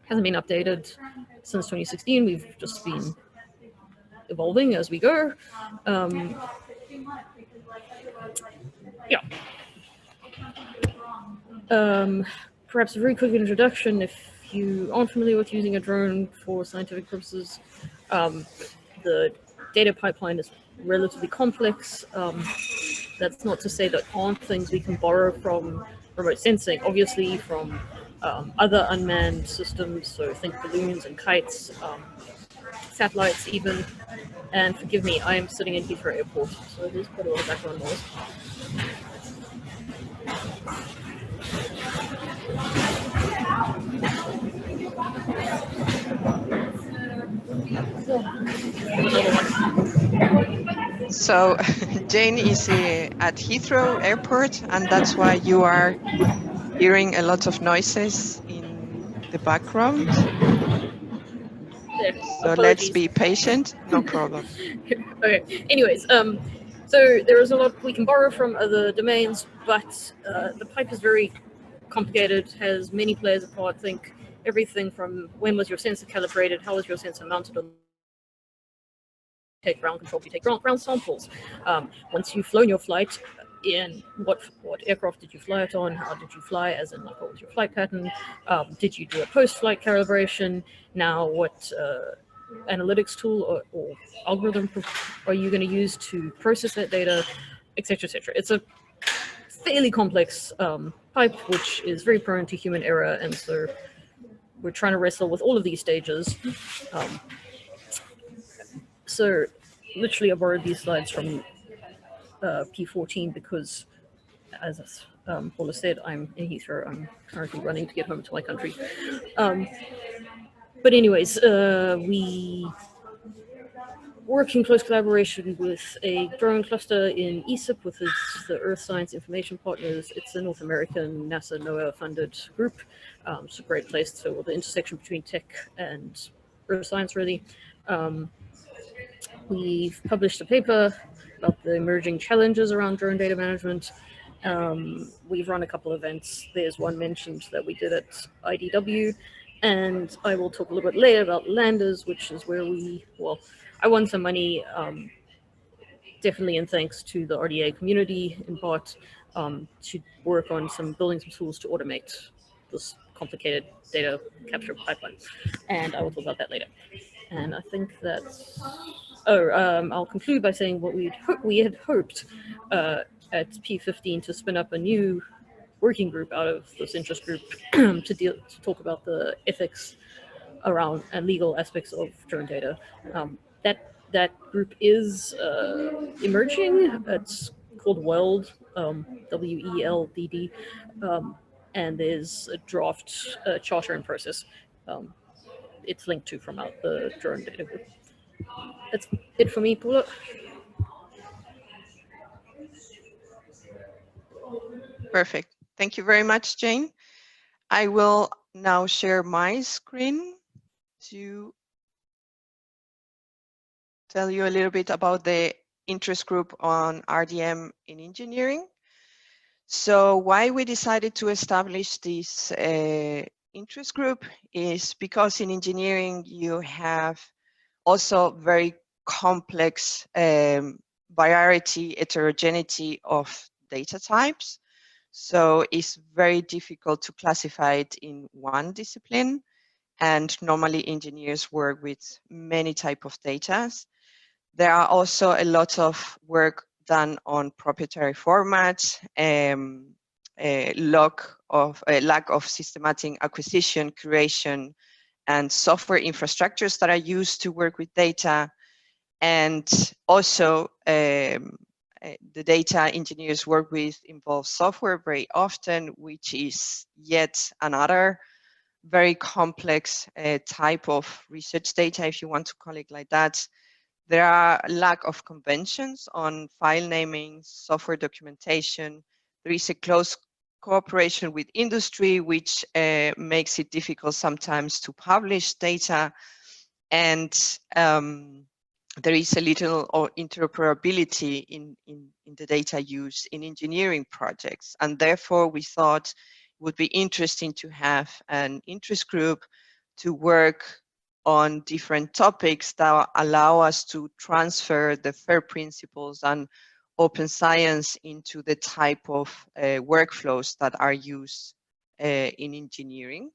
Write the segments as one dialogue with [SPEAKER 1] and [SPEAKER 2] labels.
[SPEAKER 1] hasn't been updated since 2016. We've just been evolving as we go. Yeah. Perhaps a very quick introduction. If you aren't familiar with using a drone for scientific purposes, the data pipeline is relatively complex. That's not to say that aren't things we can borrow from remote sensing, obviously from other unmanned systems, so think balloons and kites, satellites even. And forgive me, I am sitting in Heathrow Airport, so there's quite a lot of background noise.
[SPEAKER 2] So Jane is at Heathrow Airport, and that's why you are hearing a lot of noises in the background.
[SPEAKER 1] There,
[SPEAKER 2] so
[SPEAKER 1] apologies.
[SPEAKER 2] Let's be patient, no problem.
[SPEAKER 1] Okay, anyways, so there is a lot we can borrow from other domains, but the pipe is very complicated, has many players a part. Think everything from when was your sensor calibrated, how was your sensor mounted on, take ground control, you take ground samples. Once you've flown your flight, in what aircraft did you fly it on? How did you fly? As in, like, what was your flight pattern? Did you do a post-flight calibration? Now, what analytics tool or algorithm are you going to use to process that data, etc., etc. It's a fairly complex pipe, which is very prone to human error, and so we're trying to wrestle with all of these stages. So literally I borrowed these slides from P14 because, as Paula said, I'm in Heathrow. I'm currently running to get home to my country. But anyways, we work in close collaboration with a drone cluster in ESIP, with the Earth Science Information Partners. It's a North American NASA NOAA funded group. It's a great place to the intersection between tech and Earth science, really. We've published a paper about the emerging challenges around drone data management. We've run a couple of events. There's one mentioned that we did at IDW, and I will talk a little bit later about LANDRS, which is where I won some money, definitely in thanks to the RDA community in part, to work on building some tools to automate this complicated data capture pipeline. And I will talk about that later. And I think that's... I'll conclude by saying what we had hoped at P15 to spin up a new working group out of this interest group to talk about the ethics around and legal aspects of drone data. That group is emerging. It's called WELD, WELDD, and there's a draft charter in process. It's linked to from the drone data group. That's it for me, Paula.
[SPEAKER 2] Perfect. Thank you very much, Jane. I will now share my screen to tell you a little bit about the interest group on RDM in engineering. So why we decided to establish this interest group is because in engineering you have also very complex variety, heterogeneity of data types. So it's very difficult to classify it in one discipline. And normally engineers work with many types of data. There are also a lot of work done on proprietary formats, lack of systematic acquisition, curation, and software infrastructures that are used to work with data. And also the data engineers work with involves software very often, which is yet another very complex type of research data, if you want to call it like that. There are lack of conventions on file naming, software documentation. There is a close cooperation with industry, which makes it difficult sometimes to publish data. And there is a little interoperability in the data use in engineering projects. And therefore, we thought it would be interesting to have an interest group to work on different topics that allow us to transfer the FAIR principles and open science into the type of workflows that are used in engineering.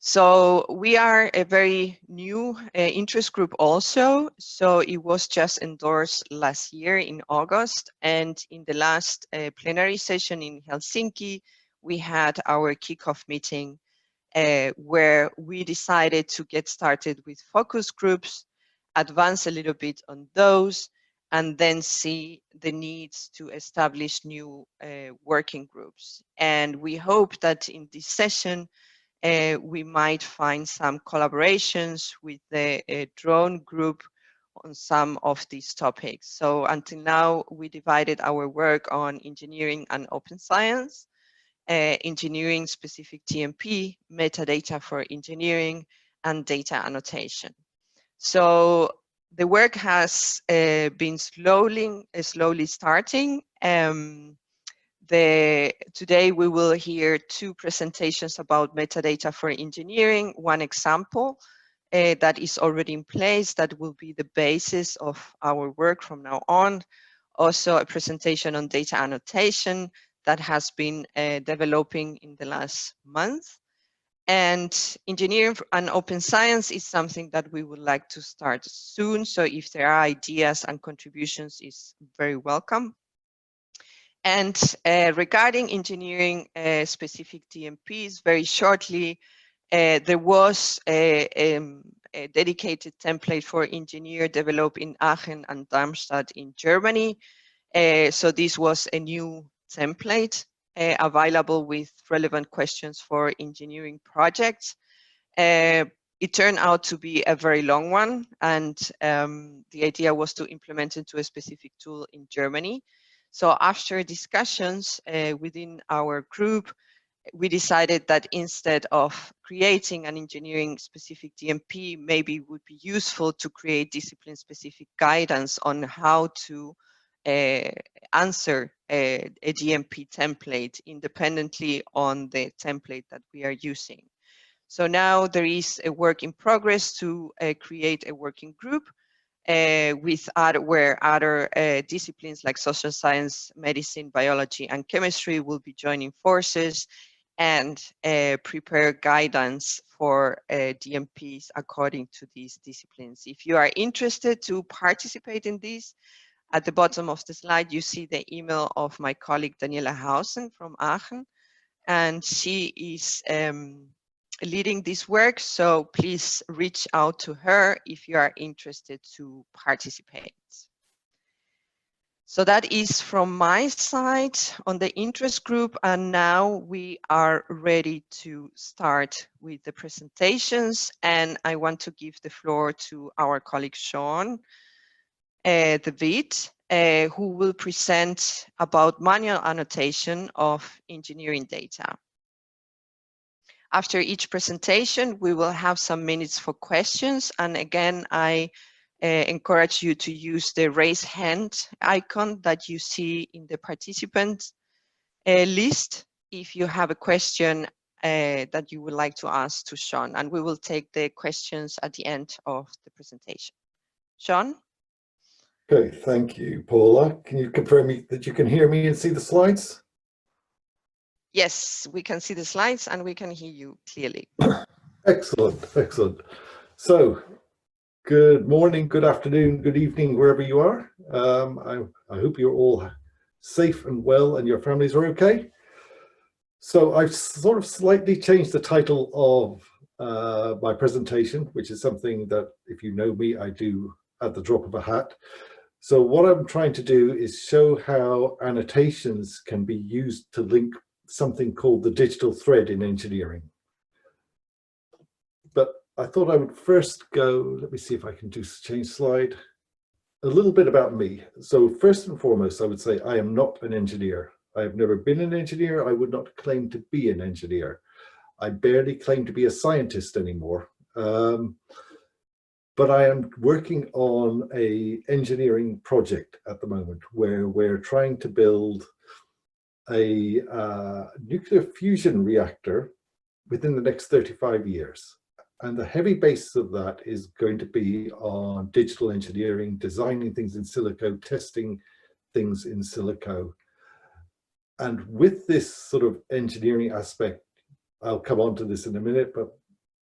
[SPEAKER 2] So we are a very new interest group also. So it was just endorsed last year in August. And in the last plenary session in Helsinki, we had our kickoff meeting where we decided to get started with focus groups, advance a little bit on those, and then see the needs to establish new working groups. And we hope that in this session, we might find some collaborations with the drone group on some of these topics. So until now, we divided our work on engineering and open science, engineering specific TMP, metadata for engineering, and data annotation. So the work has been slowly starting. Today we will hear two presentations about metadata for engineering, one example that is already in place that will be the basis of our work from now on. Also a presentation on data annotation that has been developing in the last month. And engineering and open science is something that we would like to start soon. So if there are ideas and contributions, is very welcome. And regarding engineering specific DMPs, very shortly, there was a dedicated template for engineer developed in Aachen and Darmstadt in Germany. So this was a new template available with relevant questions for engineering projects. It turned out to be a very long one, and the idea was to implement into a specific tool in Germany. So after discussions within our group, we decided that instead of creating an engineering specific DMP, maybe it would be useful to create discipline specific guidance on how to answer a DMP template independently on the template that we are using. So now there is a work in progress to create a working group with where other disciplines like social science, medicine, biology, and chemistry will be joining forces and prepare guidance for DMPs according to these disciplines. If you are interested to participate in this, at the bottom of the slide, you see the email of my colleague Daniela Hausen from Aachen, and she is leading this work, so please reach out to her if you are interested to participate. So that is from my side on the interest group, and now we are ready to start with the presentations, and I want to give the floor to our colleague Sean De Wit, who will present about manual annotation of engineering data. After each presentation, we will have some minutes for questions. And again, I encourage you to use the raise hand icon that you see in the participant list if you have a question that you would like to ask to Sean. And we will take the questions at the end of the presentation. Sean?
[SPEAKER 3] Okay, thank you, Paula. Can you confirm that you can hear me and see the slides?
[SPEAKER 2] Yes, we can see the slides and we can hear you clearly.
[SPEAKER 3] Excellent, excellent. So, good morning, good afternoon, good evening, wherever you are. I hope you're all safe and well and your families are okay. So I've sort of slightly changed the title of my presentation, which is something that, if you know me, I do at the drop of a hat. So what I'm trying to do is show how annotations can be used to link something called the digital thread in engineering. But I thought I would first go, let me see if I can change slide, a little bit about me. So first and foremost, I would say I am not an engineer. I have never been an engineer. I would not claim to be an engineer. I barely claim to be a scientist anymore. But I am working on an engineering project at the moment where we're trying to build a nuclear fusion reactor within the next 35 years. And the heavy basis of that is going to be on digital engineering, designing things in silico, testing things in silico. And with this sort of engineering aspect, I'll come on to this in a minute, but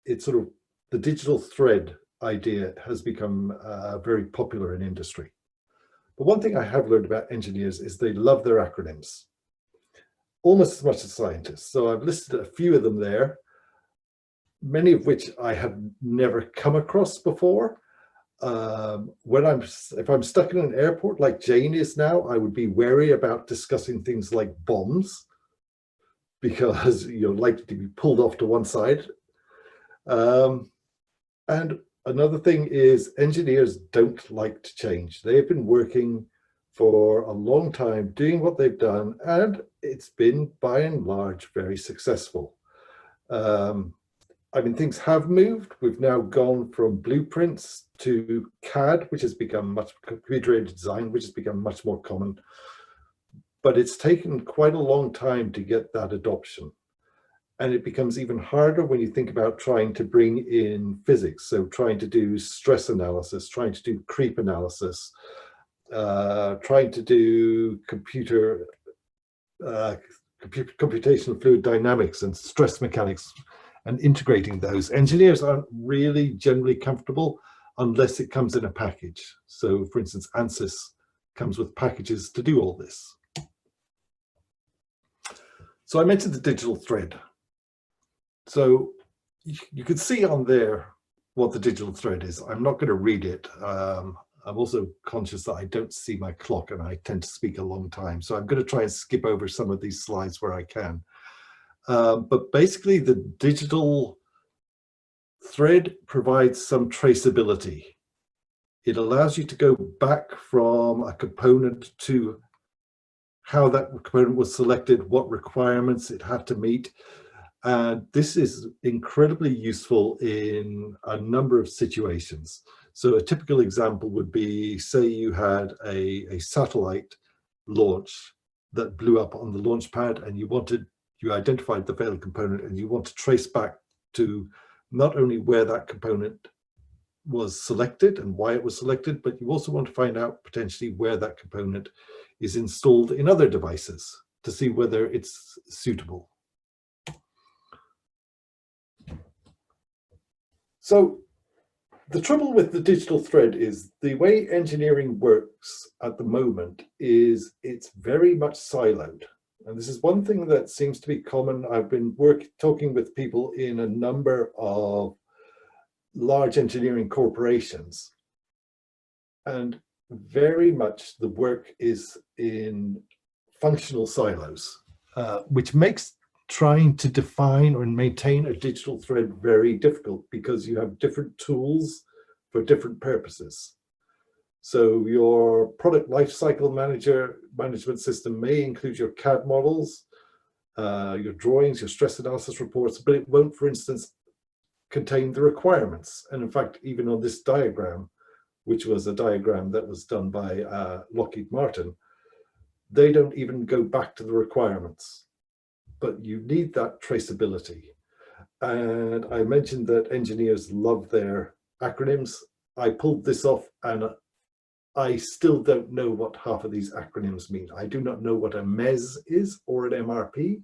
[SPEAKER 3] it's sort of the digital thread idea has become very popular in industry. But one thing I have learned about engineers is they love their acronyms, almost as much as scientists. So I've listed a few of them there, many of which I have never come across before. If I'm stuck in an airport like Jane is now, I would be wary about discussing things like bombs, because you're likely to be pulled off to one side. And another thing is engineers don't like to change. They've been working for a long time doing what they've done, and it's been by and large very successful. I mean, things have moved. We've now gone from blueprints to CAD, which has become computer-aided design, which has become much more common. But it's taken quite a long time to get that adoption. And it becomes even harder when you think about trying to bring in physics. So trying to do stress analysis, trying to do creep analysis, trying to do computational fluid dynamics and stress mechanics, and integrating those. Engineers aren't really generally comfortable unless it comes in a package. So for instance, ANSYS comes with packages to do all this. So I mentioned the digital thread. So you can see on there what the digital thread is. I'm not going to read it. I'm also conscious that I don't see my clock and I tend to speak a long time. So I'm going to try and skip over some of these slides where I can. But basically the digital thread provides some traceability. It allows you to go back from a component to how that component was selected, what requirements it had to meet. And this is incredibly useful in a number of situations. So a typical example would be, say you had a satellite launch that blew up on the launch pad, and you identified the failed component, and you want to trace back to not only where that component was selected and why it was selected, but you also want to find out potentially where that component is installed in other devices to see whether it's suitable. So the trouble with the digital thread is the way engineering works at the moment is it's very much siloed. And this is one thing that seems to be common. I've been talking with people in a number of large engineering corporations, and very much the work is in functional silos, which makes trying to define or maintain a digital thread very difficult, because you have different tools for different purposes. So your product lifecycle management system may include your CAD models, your drawings, your stress analysis reports, but it won't, for instance, contain the requirements. And in fact, even on this diagram, which was a diagram that was done by Lockheed Martin, they don't even go back to the requirements. But you need that traceability. And I mentioned that engineers love their acronyms. I pulled this off, and I still don't know what half of these acronyms mean. I do not know what a MES is or an MRP.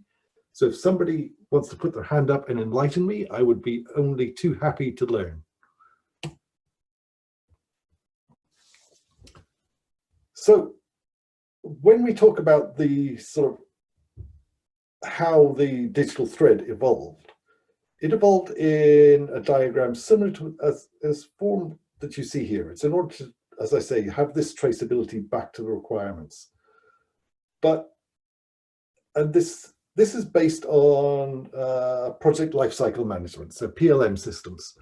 [SPEAKER 3] So if somebody wants to put their hand up and enlighten me, I would be only too happy to learn. So when we talk about the sort of how the digital thread evolved, it evolved in a diagram similar to as form that you see here. It's in order to, as I say, have this traceability back to the requirements. And this is based on project lifecycle management, so PLM systems.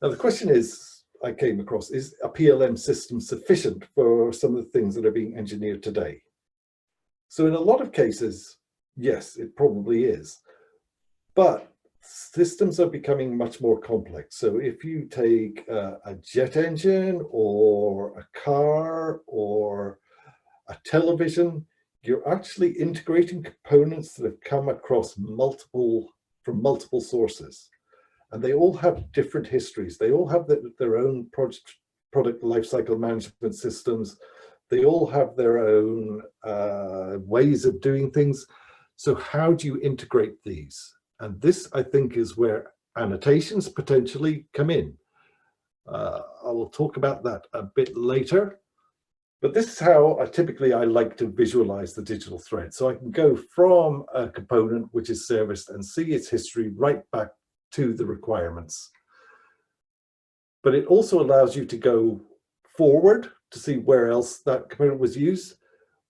[SPEAKER 3] Now the question is, I came across, is a PLM system sufficient for some of the things that are being engineered today? So in a lot of cases, yes, it probably is. But systems are becoming much more complex. So if you take a jet engine or a car or a television, you're actually integrating components that have come across from multiple sources. and they all have different histories. They all have their own product lifecycle management systems. They all have their own ways of doing things. So how do you integrate these? And this, I think, is where annotations potentially come in. I will talk about that a bit later. But this is how typically I like to visualize the digital thread. So I can go from a component which is serviced and see its history right back to the requirements. But it also allows you to go forward to see where else that component was used.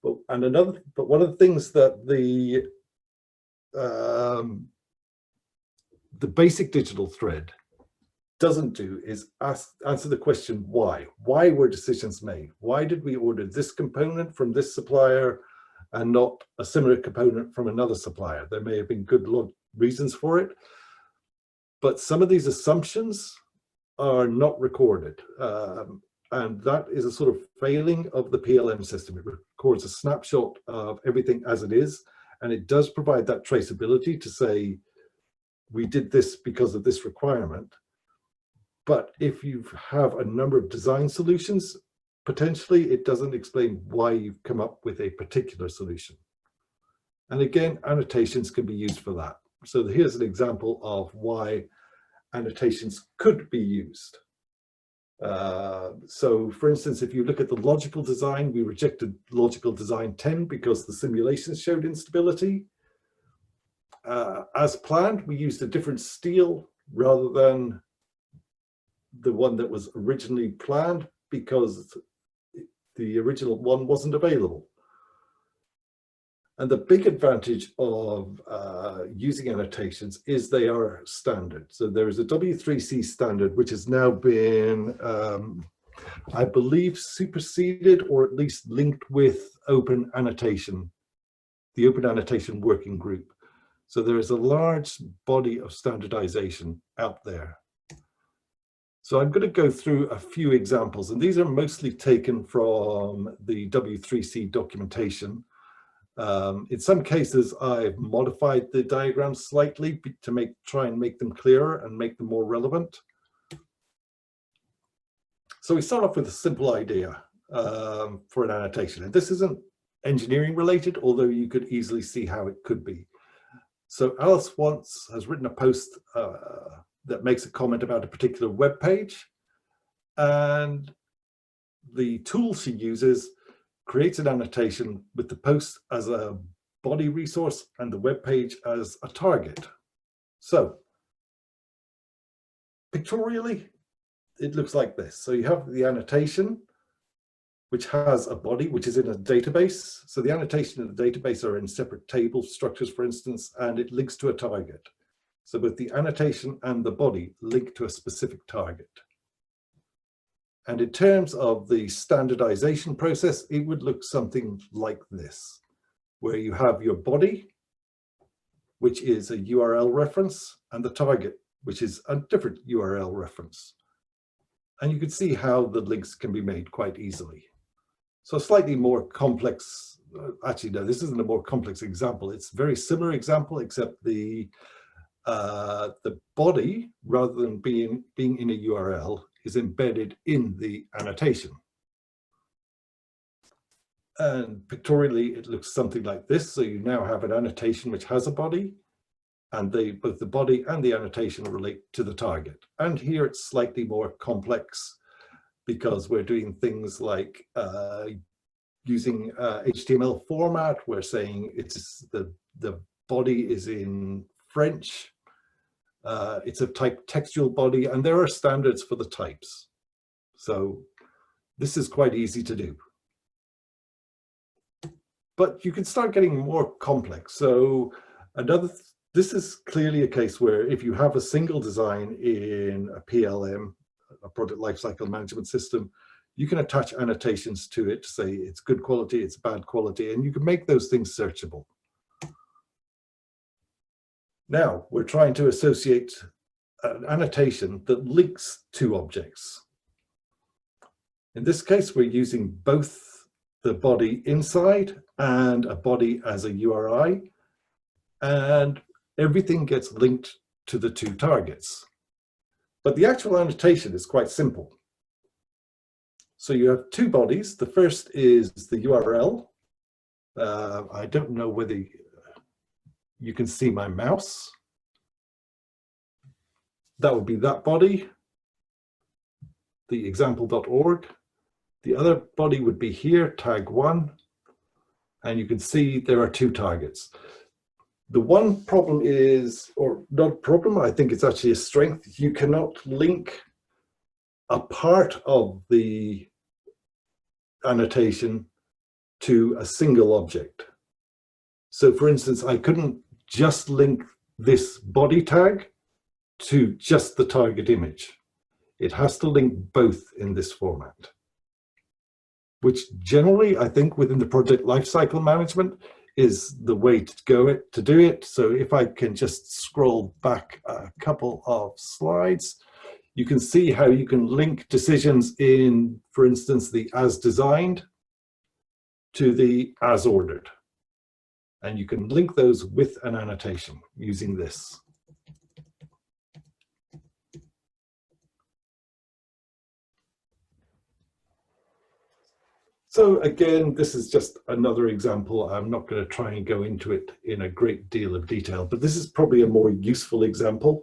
[SPEAKER 3] But one of the things that the basic digital thread doesn't do is answer the question why. Why were decisions made? Why did we order this component from this supplier and not a similar component from another supplier? There may have been good reasons for it, but some of these assumptions are not recorded. And that is a sort of failing of the PLM system. It records a snapshot of everything as it is, and it does provide that traceability to say, we did this because of this requirement. But if you have a number of design solutions, potentially it doesn't explain why you've come up with a particular solution. And again, annotations can be used for that. So here's an example of why annotations could be used. So for instance, if you look at the logical design, we rejected logical design 10 because the simulations showed instability. As planned, we used a different steel rather than the one that was originally planned because the original one wasn't available. And the big advantage of using annotations is they are standard. So there is a W3C standard, which has now been, I believe, superseded or at least linked with Open Annotation, the Open Annotation Working Group. So there is a large body of standardization out there. So I'm going to go through a few examples, and these are mostly taken from the W3C documentation. In some cases, I've modified the diagrams slightly to try and make them clearer and make them more relevant. So we start off with a simple idea for an annotation. And this isn't engineering related, although you could easily see how it could be. So Alice has written a post that makes a comment about a particular web page, and the tool she uses creates an annotation with the post as a body resource and the web page as a target. So pictorially, it looks like this. So you have the annotation, which has a body, which is in a database. So the annotation and the database are in separate table structures, for instance, and it links to a target. So both the annotation and the body link to a specific target. And in terms of the standardization process, it would look something like this, where you have your body, which is a URL reference, and the target, which is a different URL reference. And you can see how the links can be made quite easily. So a slightly more complex, actually, no, this isn't a more complex example. It's a very similar example, except the body, rather than being in a URL, is embedded in the annotation. And pictorially, it looks something like this. So you now have an annotation which has a body, and both the body and the annotation relate to the target. And here it's slightly more complex because we're doing things like using HTML format. We're saying it's the body is in French. It's a type textual body, and there are standards for the types. So this is quite easy to do. But you can start getting more complex. So this is clearly a case where if you have a single design in a PLM, a product lifecycle management system, you can attach annotations to it to say it's good quality, it's bad quality, and you can make those things searchable. Now, we're trying to associate an annotation that links two objects. In this case, we're using both the body inside and a body as a URI, and everything gets linked to the two targets. But the actual annotation is quite simple. So you have two bodies. The first is the URL. I don't know whether you can see my mouse. That would be that body, the example.org. The other body would be here, tag 1. And you can see there are two targets. The one problem is, or not a problem, I think it's actually a strength. You cannot link a part of the annotation to a single object. So for instance, I couldn't just link this body tag to just the target image. It has to link both in this format, which generally I think within the project lifecycle management is the way to do it. So if I can just scroll back a couple of slides, you can see how you can link decisions in, for instance, the as designed to the as ordered. And you can link those with an annotation using this. So again, this is just another example. I'm not going to try and go into it in a great deal of detail, but this is probably a more useful example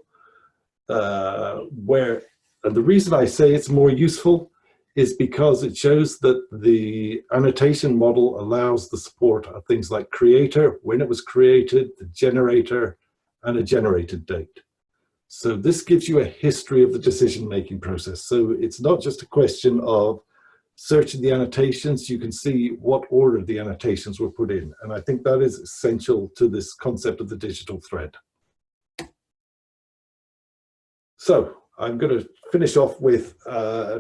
[SPEAKER 3] and the reason I say it's more useful is because it shows that the annotation model allows the support of things like creator, when it was created, the generator, and a generated date. So this gives you a history of the decision-making process. So it's not just a question of searching the annotations, you can see what order the annotations were put in. And I think that is essential to this concept of the digital thread. So I'm going to finish off with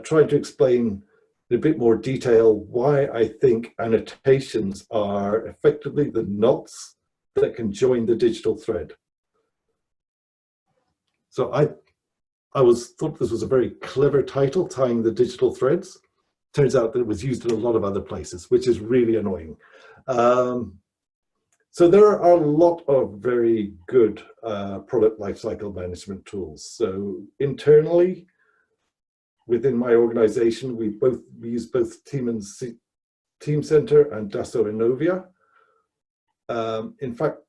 [SPEAKER 3] trying to explain in a bit more detail why I think annotations are effectively the knots that can join the digital thread. So I thought this was a very clever title, tying the digital threads. Turns out that it was used in a lot of other places, which is really annoying. So there are a lot of very good product lifecycle management tools. So internally, within my organization, we use both Teamcenter and Dassault Innovia. In fact,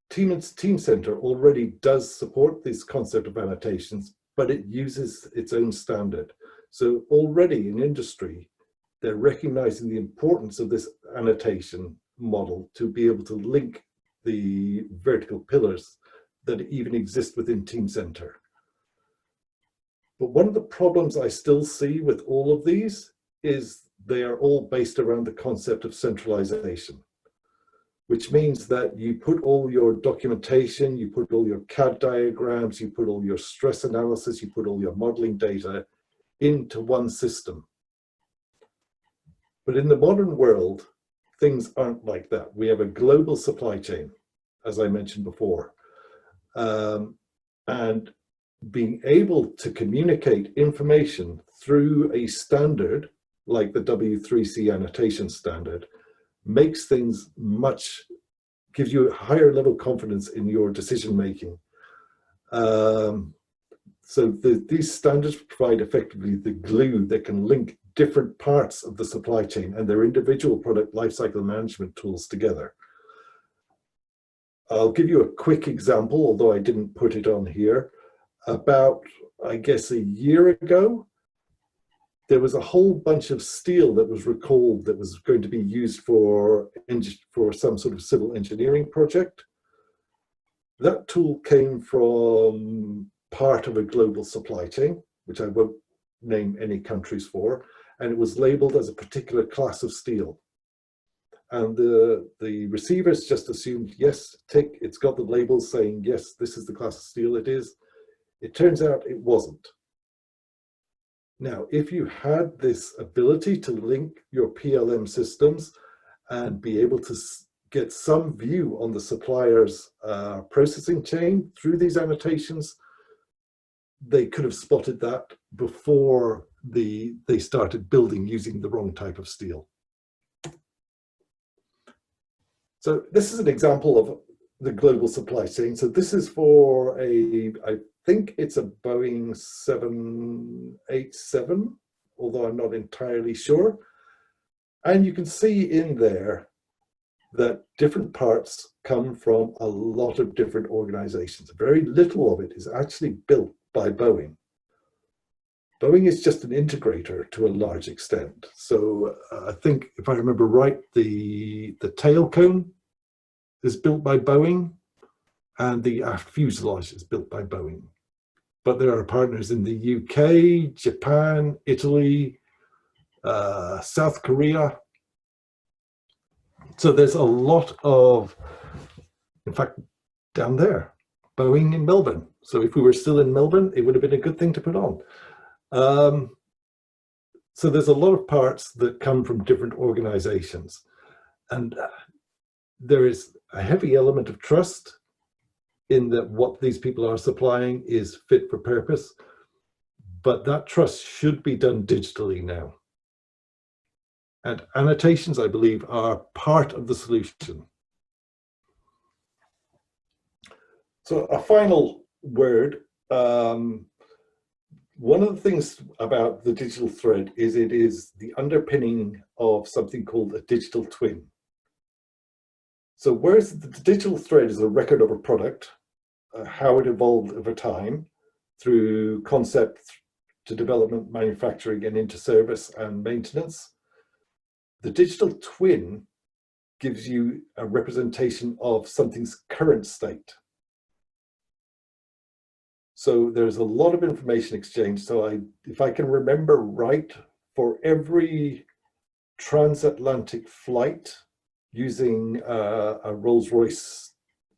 [SPEAKER 3] Teamcenter already does support this concept of annotations, but it uses its own standard. So already in industry, they're recognizing the importance of this annotation model to be able to link the vertical pillars that even exist within Teamcenter. But one of the problems I still see with all of these is they are all based around the concept of centralization, which means that you put all your documentation, you put all your CAD diagrams, you put all your stress analysis, you put all your modeling data into one system. But in the modern world, things aren't like that. We have a global supply chain, as I mentioned before. And being able to communicate information through a standard like the W3C annotation standard makes things gives you a higher level of confidence in your decision making. So these standards provide effectively the glue that can link different parts of the supply chain and their individual product lifecycle management tools together. I'll give you a quick example, although I didn't put it on here. About, I guess, a year ago, there was a whole bunch of steel that was recalled that was going to be used for some sort of civil engineering project. That tool came from part of a global supply chain, which I won't name any countries for, and it was labeled as a particular class of steel. And the receivers just assumed, yes, it's got the label saying, yes, this is the class of steel it is. It turns out it wasn't. Now, if you had this ability to link your PLM systems and be able to get some view on the supplier's processing chain through these annotations, they could have spotted that before they started building using the wrong type of steel. So this is an example of the global supply chain. So this is for I think it's a Boeing 787, although I'm not entirely sure. And you can see in there that different parts come from a lot of different organizations. Very little of it is actually built by Boeing. Boeing is just an integrator to a large extent. So I think, if I remember right, the tail cone is built by Boeing and the aft fuselage is built by Boeing. But there are partners in the UK, Japan, Italy, South Korea. So there's a lot of, in fact, down there, Boeing in Melbourne. So if we were still in Melbourne, it would have been a good thing to put on. So there's a lot of parts that come from different organizations. And there is a heavy element of trust in that what these people are supplying is fit for purpose. But that trust should be done digitally now. And annotations, I believe, are part of the solution. So a final word. One of the things about the digital thread is it is the underpinning of something called a digital twin. So whereas the digital thread is a record of a product, how it evolved over time through concept to development, manufacturing, and into service and maintenance, the digital twin gives you a representation of something's current state. So there's a lot of information exchange. So if I can remember right, for every transatlantic flight using a Rolls-Royce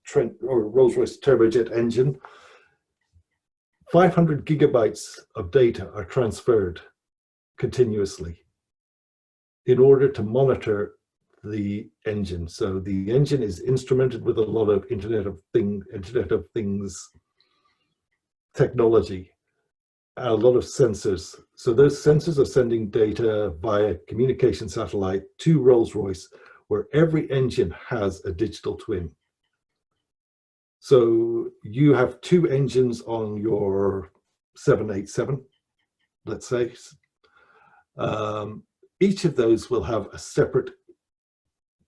[SPEAKER 3] turbojet engine, 500 gigabytes of data are transferred continuously in order to monitor the engine. So the engine is instrumented with a lot of Internet of Things technology, a lot of sensors. So those sensors are sending data via communication satellite to Rolls-Royce, where every engine has a digital twin. So you have two engines on your 787, let's say. Each of those will have a separate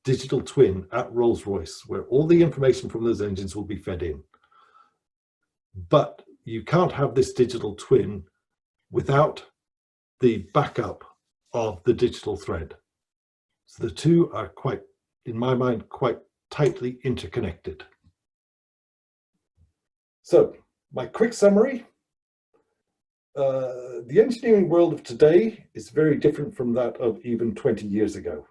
[SPEAKER 3] digital twin at Rolls-Royce, where all the information from those engines will be fed in. But you can't have this digital twin without the backup of the digital thread. So the two are quite, in my mind, quite tightly interconnected. So my quick summary, the engineering world of today is very different from that of even 20 years ago.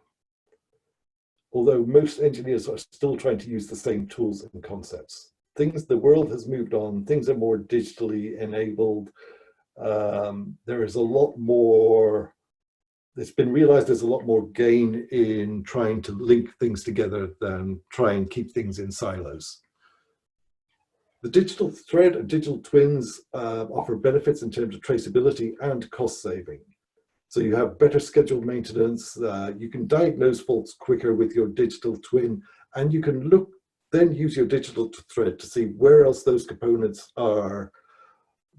[SPEAKER 3] Although most engineers are still trying to use the same tools and concepts. The world has moved on, things are more digitally enabled. There is a lot more, it's been realized there's a lot more gain in trying to link things together than try and keep things in silos. The digital thread and digital twins offer benefits in terms of traceability and cost saving. So you have better scheduled maintenance, you can diagnose faults quicker with your digital twin, and you can then use your digital thread to see where else those components are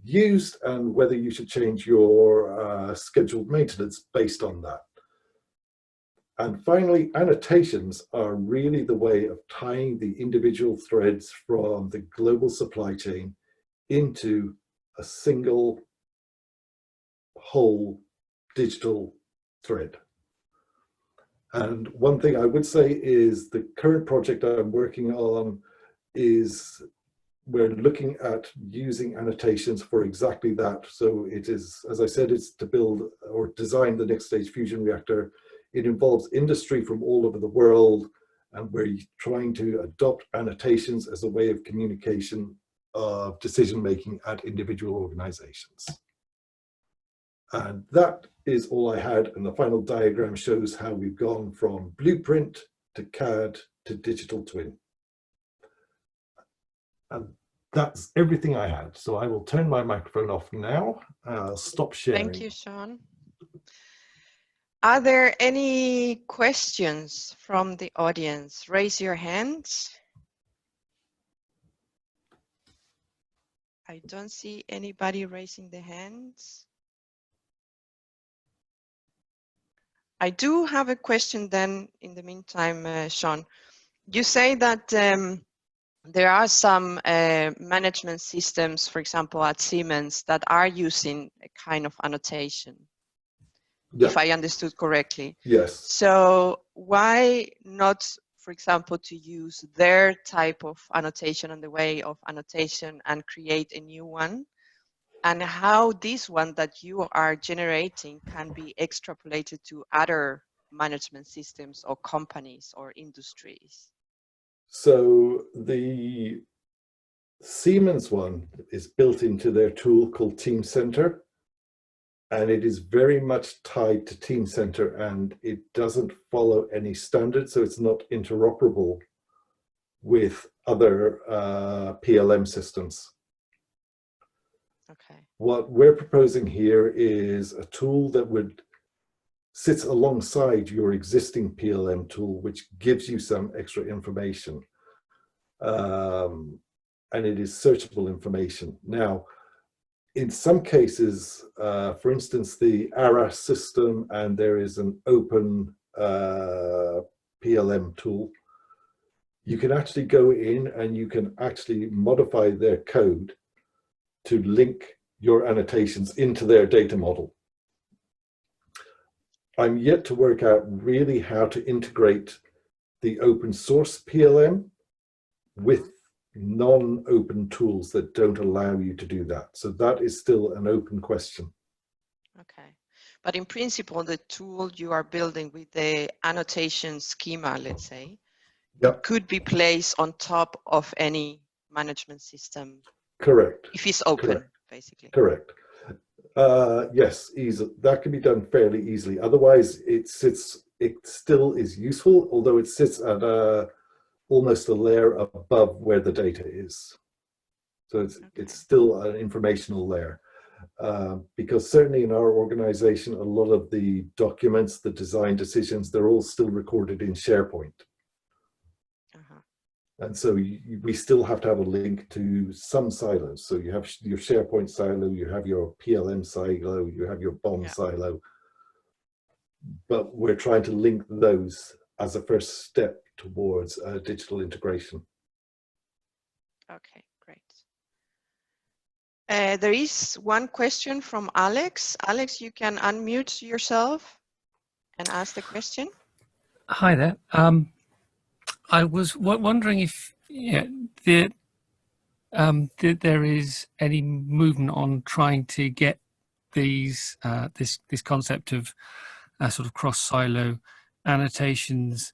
[SPEAKER 3] used and whether you should change your scheduled maintenance based on that. And finally, annotations are really the way of tying the individual threads from the global supply chain into a single whole digital thread. And one thing I would say is the current project I'm working on is we're looking at using annotations for exactly that. So it is, as I said, it's to build or design the next stage fusion reactor. It involves industry from all over the world, and we're trying to adopt annotations as a way of communication of decision-making at individual organizations. And that is all I had, and the final diagram shows how we've gone from blueprint to CAD to digital twin. And that's everything I had. So I will turn my microphone off now. I'll stop sharing.
[SPEAKER 2] Thank you, Sean. Are there any questions from the audience? Raise your hands. I don't see anybody raising their hands. I do have a question then in the meantime, Sean. You say that there are some management systems, for example, at Siemens, that are using a kind of annotation, if I understood correctly.
[SPEAKER 3] Yes.
[SPEAKER 2] So why not, for example, to use their type of annotation and the way of annotation and create a new one? And how this one that you are generating can be extrapolated to other management systems or companies or industries?
[SPEAKER 3] So the Siemens one is built into their tool called Teamcenter, and it is very much tied to Teamcenter, and it doesn't follow any standards, so it's not interoperable with other PLM systems.
[SPEAKER 2] Okay.
[SPEAKER 3] What we're proposing here is a tool that sits alongside your existing PLM tool, which gives you some extra information. And it is searchable information. Now, in some cases, for instance, the ARAS system, and there is an open PLM tool, you can actually go in and you can actually modify their code to link your annotations into their data model. I'm yet to work out really how to integrate the open source PLM with non-open tools that don't allow you to do that. So that is still an open question.
[SPEAKER 2] Okay. But in principle, the tool you are building with the annotation schema, let's say,
[SPEAKER 3] Yep.
[SPEAKER 2] it could be placed on top of any management system.
[SPEAKER 3] Correct.
[SPEAKER 2] If it's open,
[SPEAKER 3] correct.
[SPEAKER 2] Basically.
[SPEAKER 3] Correct. Yes, easy. That can be done fairly easily. Otherwise, it still is useful, although it sits at almost a layer above where the data is. So it's still an informational layer. Because certainly in our organization, a lot of the documents, the design decisions, they're all still recorded in SharePoint. And so we still have to have a link to some silos. So you have your SharePoint silo, you have your PLM silo, you have your BOM silo. But we're trying to link those as a first step towards digital integration.
[SPEAKER 2] Okay, great. There is one question from Alex. Alex, you can unmute yourself and ask the question.
[SPEAKER 4] Hi there. I was wondering if there is any movement on trying to get these this concept of sort of cross-silo annotations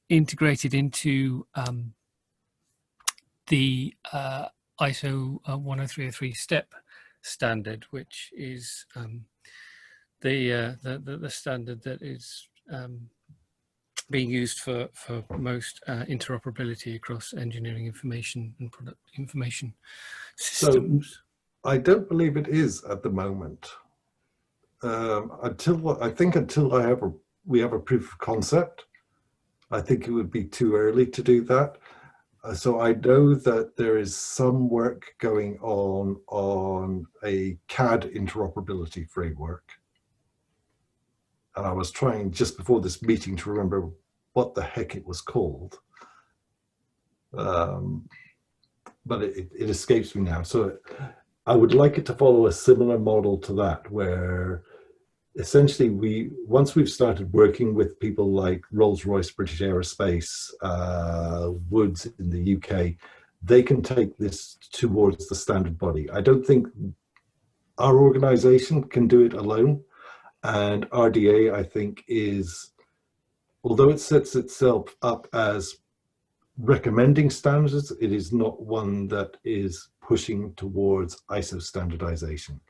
[SPEAKER 4] integrated into the ISO 10303 step standard, which is the standard that is being used for most interoperability across engineering information and product information systems.
[SPEAKER 3] So I don't believe it is at the moment. Until we have a proof of concept, I think it would be too early to do that. So I know that there is some work going on a CAD interoperability framework. And I was trying just before this meeting to remember what the heck it was called. But it escapes me now. So I would like it to follow a similar model to that, where essentially once we've started working with people like Rolls-Royce, British Aerospace, Woods in the UK, they can take this towards the standard body. I don't think our organization can do it alone. And RDA, I think, although it sets itself up as recommending standards, it is not one that is pushing towards ISO standardization.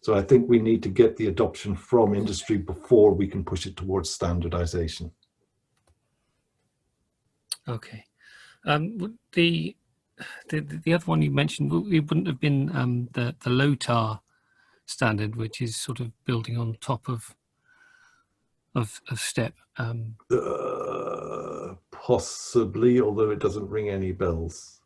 [SPEAKER 3] So I think we need to get the adoption from industry before we can push it towards standardization.
[SPEAKER 4] Okay. The other one you mentioned, it wouldn't have been the LOTAR standard, which is sort of building on top of STEP.
[SPEAKER 3] Possibly, although it doesn't ring any bells.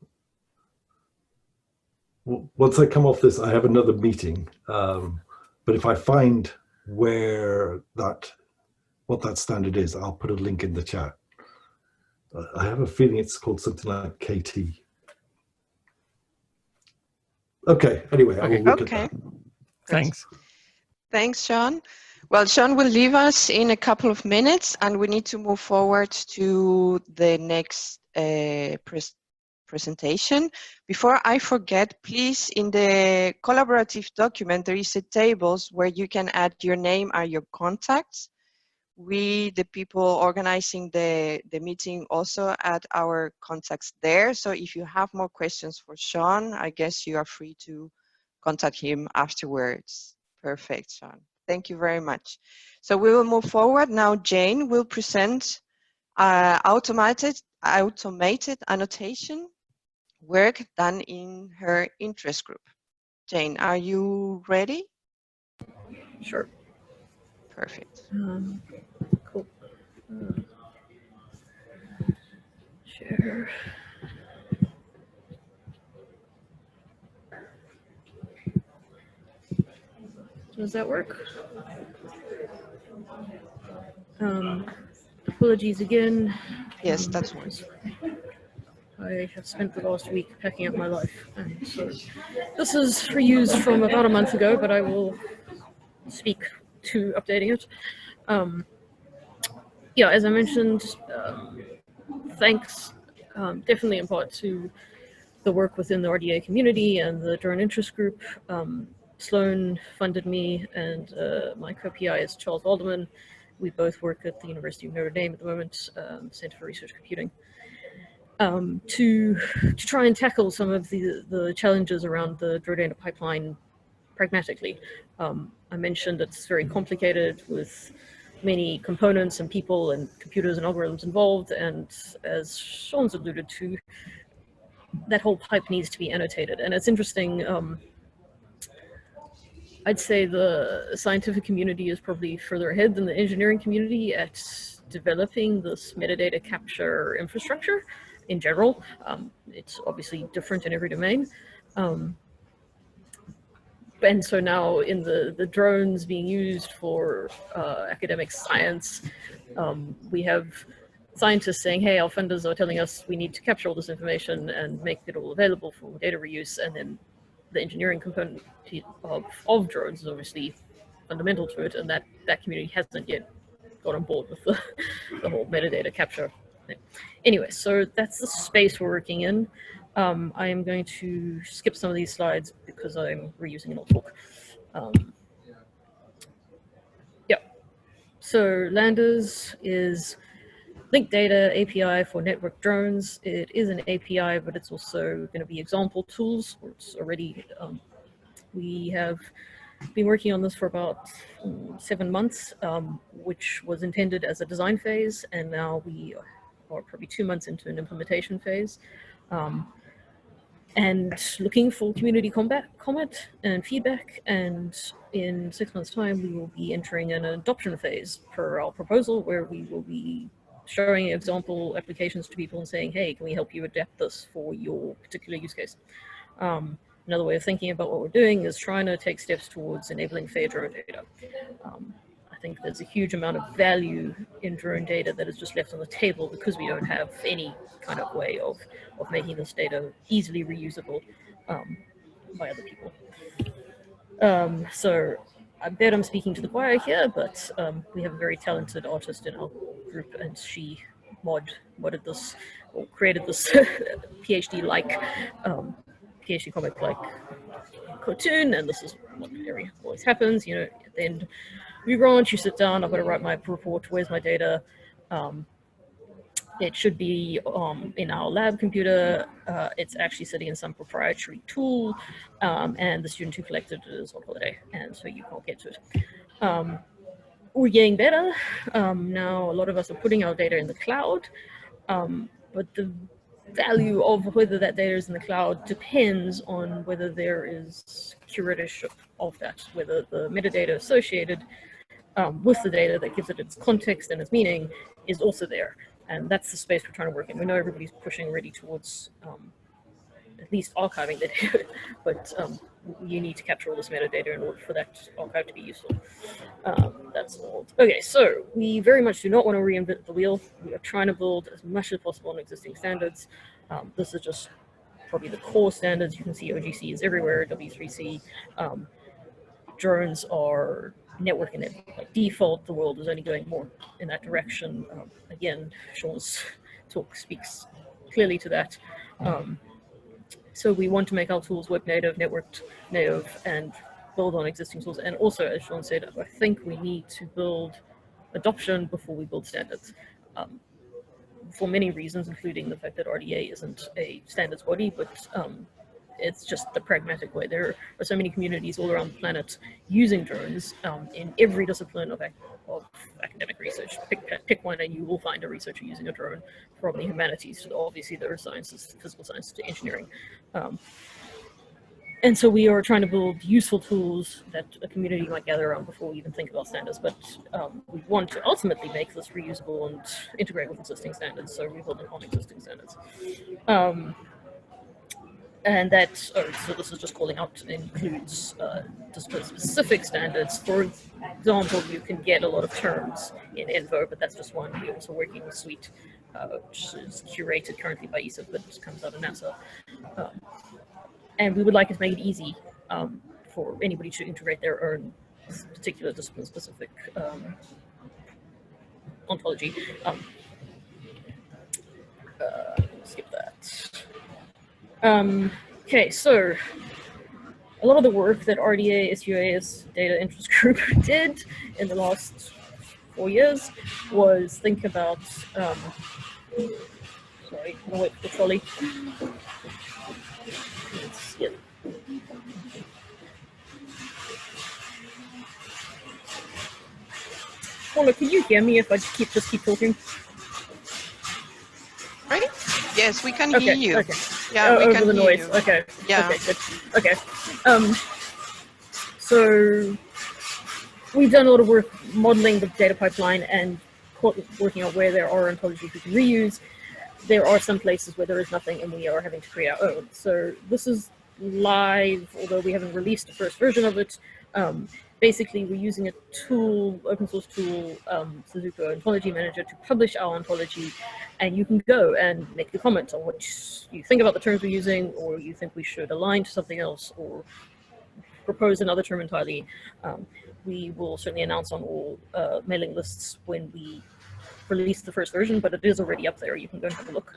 [SPEAKER 3] once I come off this, I have another meeting. But if I find where what that standard is, I'll put a link in the chat. I have a feeling it's called something like KT. Okay, anyway, I will look at that.
[SPEAKER 4] Thanks.
[SPEAKER 2] Thanks, Sean. Well, Sean will leave us in a couple of minutes, and we need to move forward to the next presentation. Before I forget, please, in the collaborative document, there is a tables where you can add your name and your contacts. We, the people organizing the meeting, also add our contacts there. So if you have more questions for Sean, I guess you are free to contact him afterwards. Perfect, Sean. Thank you very much. So we will move forward. Now Jane will present automated annotation work done in her interest group. Jane, are you ready?
[SPEAKER 1] Sure.
[SPEAKER 2] Perfect.
[SPEAKER 1] Cool. Share. Does that work? Apologies again.
[SPEAKER 2] Yes, that's one.
[SPEAKER 1] I have spent the last week packing up my life, and so this is reused from about a month ago, but I will speak to updating it. Yeah, as I mentioned, thanks definitely in part to the work within the RDA community and the drone interest group. Sloan funded me, and my co-PI is Charles Alderman. We both work at the University of Notre Dame at the moment, Center for Research Computing, to try and tackle some of the challenges around the drone data pipeline pragmatically. I mentioned it's very complicated with many components and people and computers and algorithms involved, and as Sean's alluded to, that whole pipe needs to be annotated. And it's interesting, I'd say the scientific community is probably further ahead than the engineering community at developing this metadata capture infrastructure in general. It's obviously different in every domain. And so now in the drones being used for academic science, we have scientists saying, hey, our funders are telling us we need to capture all this information and make it all available for data reuse. And then the engineering component of drones is obviously fundamental to it, and that community hasn't yet got on board with the whole metadata capture thing. Anyway, so that's the space we're working in. I am going to skip some of these slides because I'm reusing an old talk. Yeah, so LANDRS is linked data API for network drones. It is an API, but it's also going to be example tools. It's already, we have been working on this for about 7 months, which was intended as a design phase, and now we are probably 2 months into an implementation phase. And looking for community comment and feedback, and in 6 months' time we will be entering an adoption phase per our proposal, where we will be showing example applications to people and saying, hey, can we help you adapt this for your particular use case? Another way of thinking about what we're doing is trying to take steps towards enabling fair drone data. I think there's a huge amount of value in drone data that is just left on the table because we don't have any kind of way of making this data easily reusable by other people. So I bet I'm speaking to the choir here, but we have a very talented artist in our group, and she modded this, or created this PhD-like, PhD comic-like cartoon, and this is what always happens, you know, at the end we branch, you sit down, I've got to write my report, where's my data? It should be in our lab computer. It's actually sitting in some proprietary tool, and the student who collected it is on holiday, and so you can't get to it. We're getting better. Now a lot of us are putting our data in the cloud, but the value of whether that data is in the cloud depends on whether there is curatorship of that, whether the metadata associated with the data that gives it its context and its meaning is also there. And that's the space we're trying to work in. We know everybody's pushing already towards at least archiving the data, but you need to capture all this metadata in order for that archive to be useful. That's old. Okay, so we very much do not want to reinvent the wheel. We are trying to build as much as possible on existing standards. This is just probably the core standards. You can see OGC is everywhere, W3C. Drones are networking it by default. The world is only going more in that direction. Again, Sean's talk speaks clearly to that. So we want to make our tools web native, networked native, and build on existing tools. And also, as Sean said, I think we need to build adoption before we build standards. For many reasons, including the fact that RDA isn't a standards body, but it's just the pragmatic way. There are so many communities all around the planet using drones in every discipline of academic research. Pick one and you will find a researcher using a drone, from the humanities to obviously the earth sciences, physical sciences to engineering. And so we are trying to build useful tools that a community might gather around before we even think about standards, but we want to ultimately make this reusable and integrate with existing standards, so rebuilding on existing standards. And that, so this is just calling out, includes discipline-specific standards. For example, you can get a lot of terms in Envo, but that's just one. We're also working with Suite, which is curated currently by ESA, but comes out of NASA. And we would like to make it easy for anybody to integrate their own particular discipline-specific ontology. Skip that. Okay, so a lot of the work that RDA, sUAS, Data Interest Group did in the last 4 years was think about, sorry, I'm gonna wait for the trolley. Yeah. Paula, can you hear me if I just keep talking?
[SPEAKER 2] Right? Yes, we can
[SPEAKER 1] Okay,
[SPEAKER 2] hear you.
[SPEAKER 1] okay.
[SPEAKER 2] Yeah, we
[SPEAKER 1] over
[SPEAKER 2] can
[SPEAKER 1] the
[SPEAKER 2] hear
[SPEAKER 1] noise.
[SPEAKER 2] you.
[SPEAKER 1] Okay.
[SPEAKER 2] Yeah.
[SPEAKER 1] Okay, good. Okay. So we've done a lot of work modeling the data pipeline and working out where there are ontologies we can reuse. There are some places where there is nothing and we are having to create our own. So this is live, although we haven't released the first version of it. Basically, we're using a tool, open source tool, Suzuka Ontology Manager, to publish our ontology, and you can go and make the comments on what you think about the terms we're using, or you think we should align to something else, or propose another term entirely. We will certainly announce on all mailing lists when we release the first version, but it is already up there. You can go and have a look.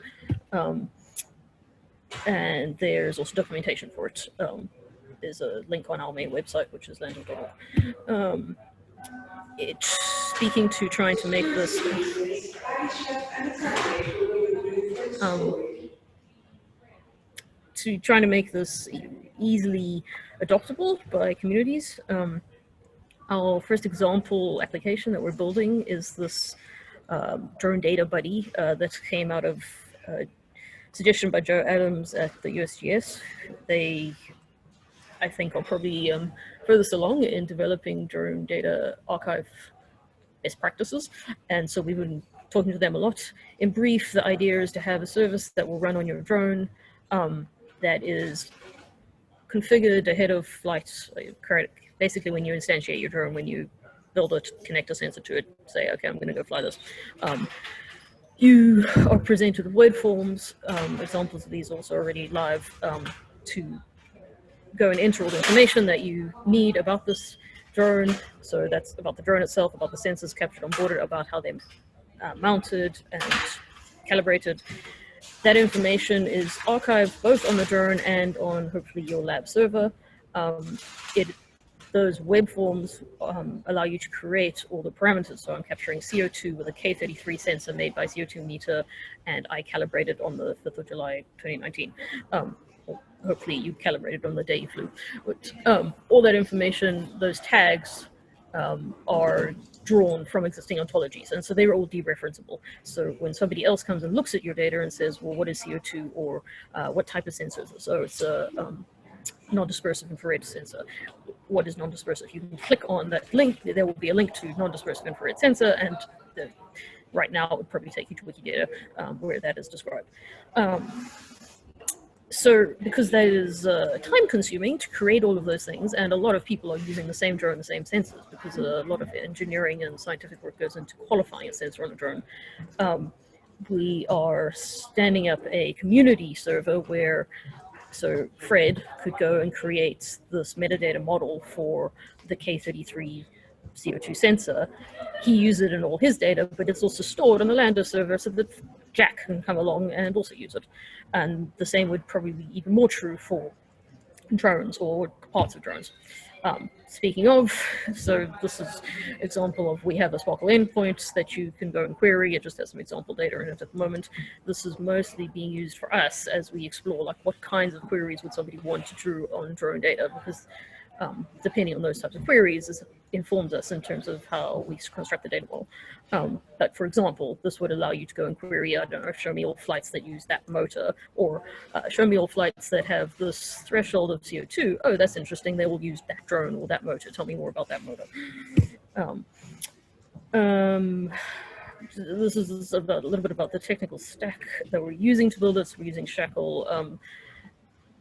[SPEAKER 1] And there's also documentation for it. There's a link on our main website, which is LANDRS.org. It's speaking to trying to make this easily adoptable by communities. Our first example application that we're building is this drone data buddy that came out of a suggestion by Joe Adams at the USGS. They, I think, are probably furthest along in developing drone data archive best practices, and so we've been talking to them a lot. In brief, the idea is to have a service that will run on your drone that is configured ahead of flight. Basically, when you instantiate your drone, when you build it, connect a sensor to it, say, okay, I'm going to go fly this. You are presented with word forms. Examples of these also already live to go and enter all the information that you need about this drone. So that's about the drone itself, about the sensors captured on board it, about how they're mounted and calibrated. That information is archived both on the drone and on hopefully your lab server. Those web forms allow you to create all the parameters. So I'm capturing CO2 with a K33 sensor made by CO2 meter, and I calibrated on the 5th of July, 2019. Hopefully you calibrated on the day you flew. But all that information, those tags, are drawn from existing ontologies, and so they're all dereferenceable. So when somebody else comes and looks at your data and says, well, what is CO2, or what type of sensor is it? So it's a non-dispersive infrared sensor. What is non-dispersive? You can click on that link, there will be a link to non-dispersive infrared sensor, and right now it would probably take you to Wikidata where that is described. So because that is time consuming to create all of those things, and a lot of people are using the same drone, the same sensors, because a lot of engineering and scientific work goes into qualifying a sensor on a drone. We are standing up a community server where, so Fred could go and create this metadata model for the K33 CO2 sensor. He uses it in all his data, but it's also stored on the LANDRS server so that Jack can come along and also use it. And the same would probably be even more true for drones or parts of drones. Speaking of, so this is example of, we have a SHACL endpoint that you can go and query. It just has some example data in it at the moment. This is mostly being used for us as we explore like what kinds of queries would somebody want to do on drone data, because depending on those types of queries, it informs us in terms of how we construct the data model. But for example, this would allow you to go and query, I don't know, show me all flights that use that motor, or show me all flights that have this threshold of CO2. Oh, that's interesting. They will use that drone or that motor. Tell me more about that motor. This is about, a little bit about the technical stack that we're using to build this. We're using SHACL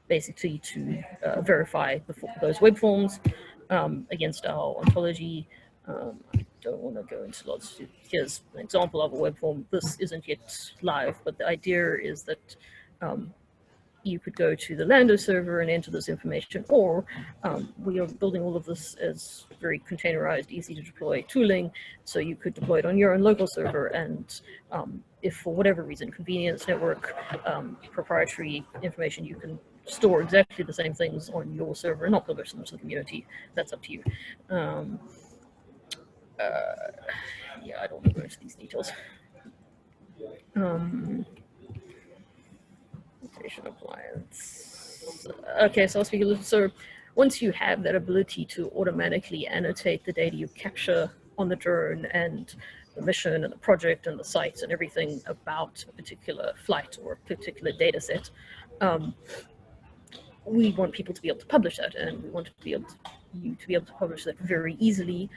[SPEAKER 1] basically to verify those web forms against our ontology. I don't want to go into lots. Here's an example of a web form. This isn't yet live, but the idea is that you could go to the LANDRS server and enter this information, or we are building all of this as very containerized, easy to deploy tooling, so you could deploy it on your own local server, and if for whatever reason, convenience, network, proprietary information, you can store exactly the same things on your server and not publish them to the community. That's up to you. Yeah, I don't want to go into these details. Appliance. Okay, so I'll speak a little. So once you have that ability to automatically annotate the data you capture on the drone and the mission and the project and the sites and everything about a particular flight or a particular data set, we want people to be able to publish that, and we want you to be able to publish that very easily.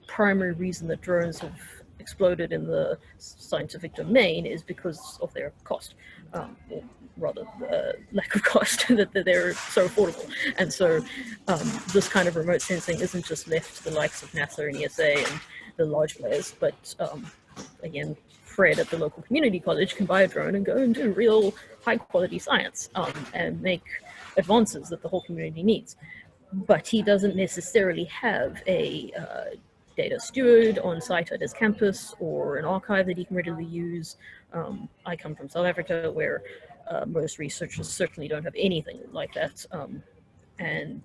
[SPEAKER 1] Primary reason that drones have exploded in the scientific domain is because of their cost, or rather lack of cost, that they're so affordable. And so this kind of remote sensing isn't just left to the likes of NASA and ESA and the large players, but again, Fred at the local community college can buy a drone and go and do real high quality science and make advances that the whole community needs. But he doesn't necessarily have a data steward on site at his campus or an archive that he can readily use. I come from South Africa, where most researchers certainly don't have anything like that, and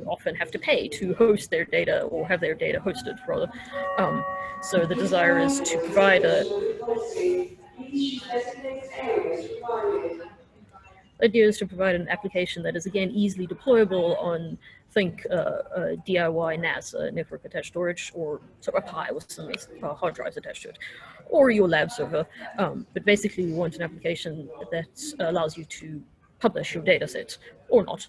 [SPEAKER 1] often have to pay to host their data, or have their data hosted rather. So the desire is to provide an application that is, again, easily deployable on, think DIY NAS, network attached storage, or a Pi with some hard drives attached to it, or your lab server. But basically, we want an application that allows you to publish your data set or not.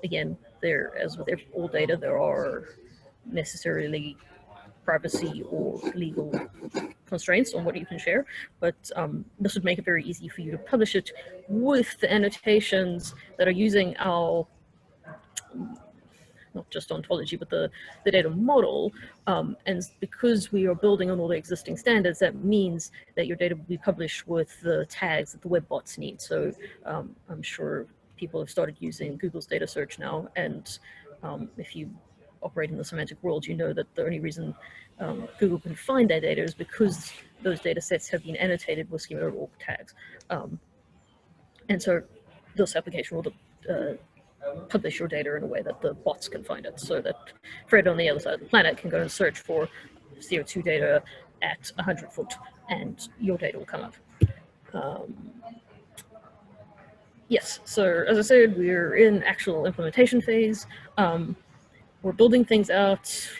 [SPEAKER 1] Again, as with all data, there are necessarily privacy or legal constraints on what you can share, but this would make it very easy for you to publish it with the annotations that are using our, not just ontology, but the data model. And because we are building on all the existing standards, that means that your data will be published with the tags that the web bots need. So I'm sure people have started using Google's data search now, and if you operate in the semantic world, you know that the only reason Google can find that data is because those data sets have been annotated with schema.org tags. And so this application will publish your data in a way that the bots can find it, so that Fred on the other side of the planet can go and search for CO2 data at 100 foot, and your data will come up. Yes, so as I said, we're in actual implementation phase. We're building things out.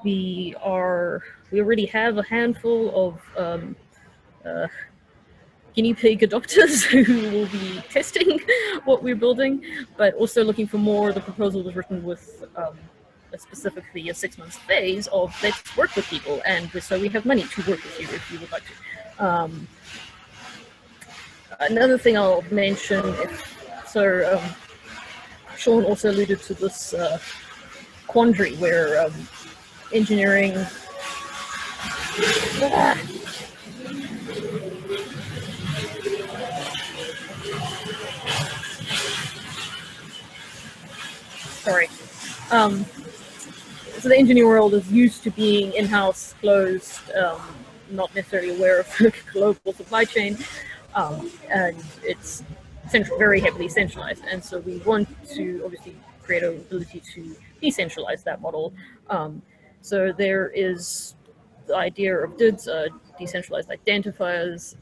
[SPEAKER 1] We already have a handful of guinea pig adopters who will be testing what we're building, but also looking for more. The proposal was written with specifically a 6-month phase of let's work with people, and so we have money to work with you if you would like to. another thing I'll mention, Sean also alluded to this quandary where engineering sorry. So the engineering world is used to being in-house, closed, not necessarily aware of the global supply chain, and it's very heavily centralized. And so we want to obviously create an ability to decentralize that model. So there is the idea of DIDs, decentralized identifiers,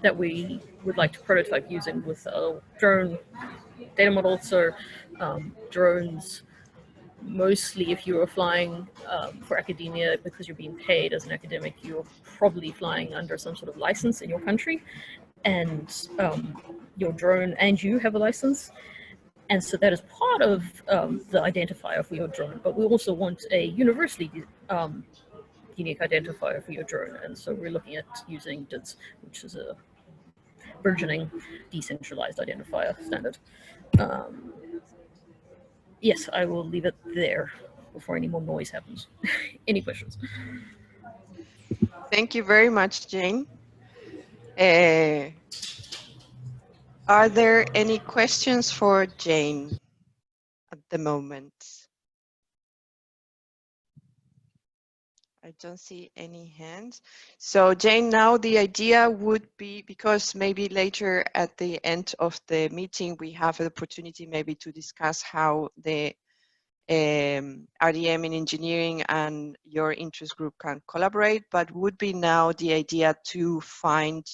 [SPEAKER 1] that we would like to prototype using with a drone data model. So drones, mostly if you are flying for academia, because you're being paid as an academic, you're probably flying under some sort of license in your country, and your drone and you have a license. And so that is part of the identifier for your drone, but we also want a universally unique identifier for your drone. And so we're looking at using DIDS, which is a burgeoning decentralized identifier standard. Yes, I will leave it there before any more noise happens. Any questions?
[SPEAKER 2] Thank you very much, Jane. Are there any questions for Jane at the moment? I don't see any hands. So Jane, now the idea would be, because maybe later at the end of the meeting, we have an opportunity maybe to discuss how the RDM in engineering and your interest group can collaborate, but would be now the idea to find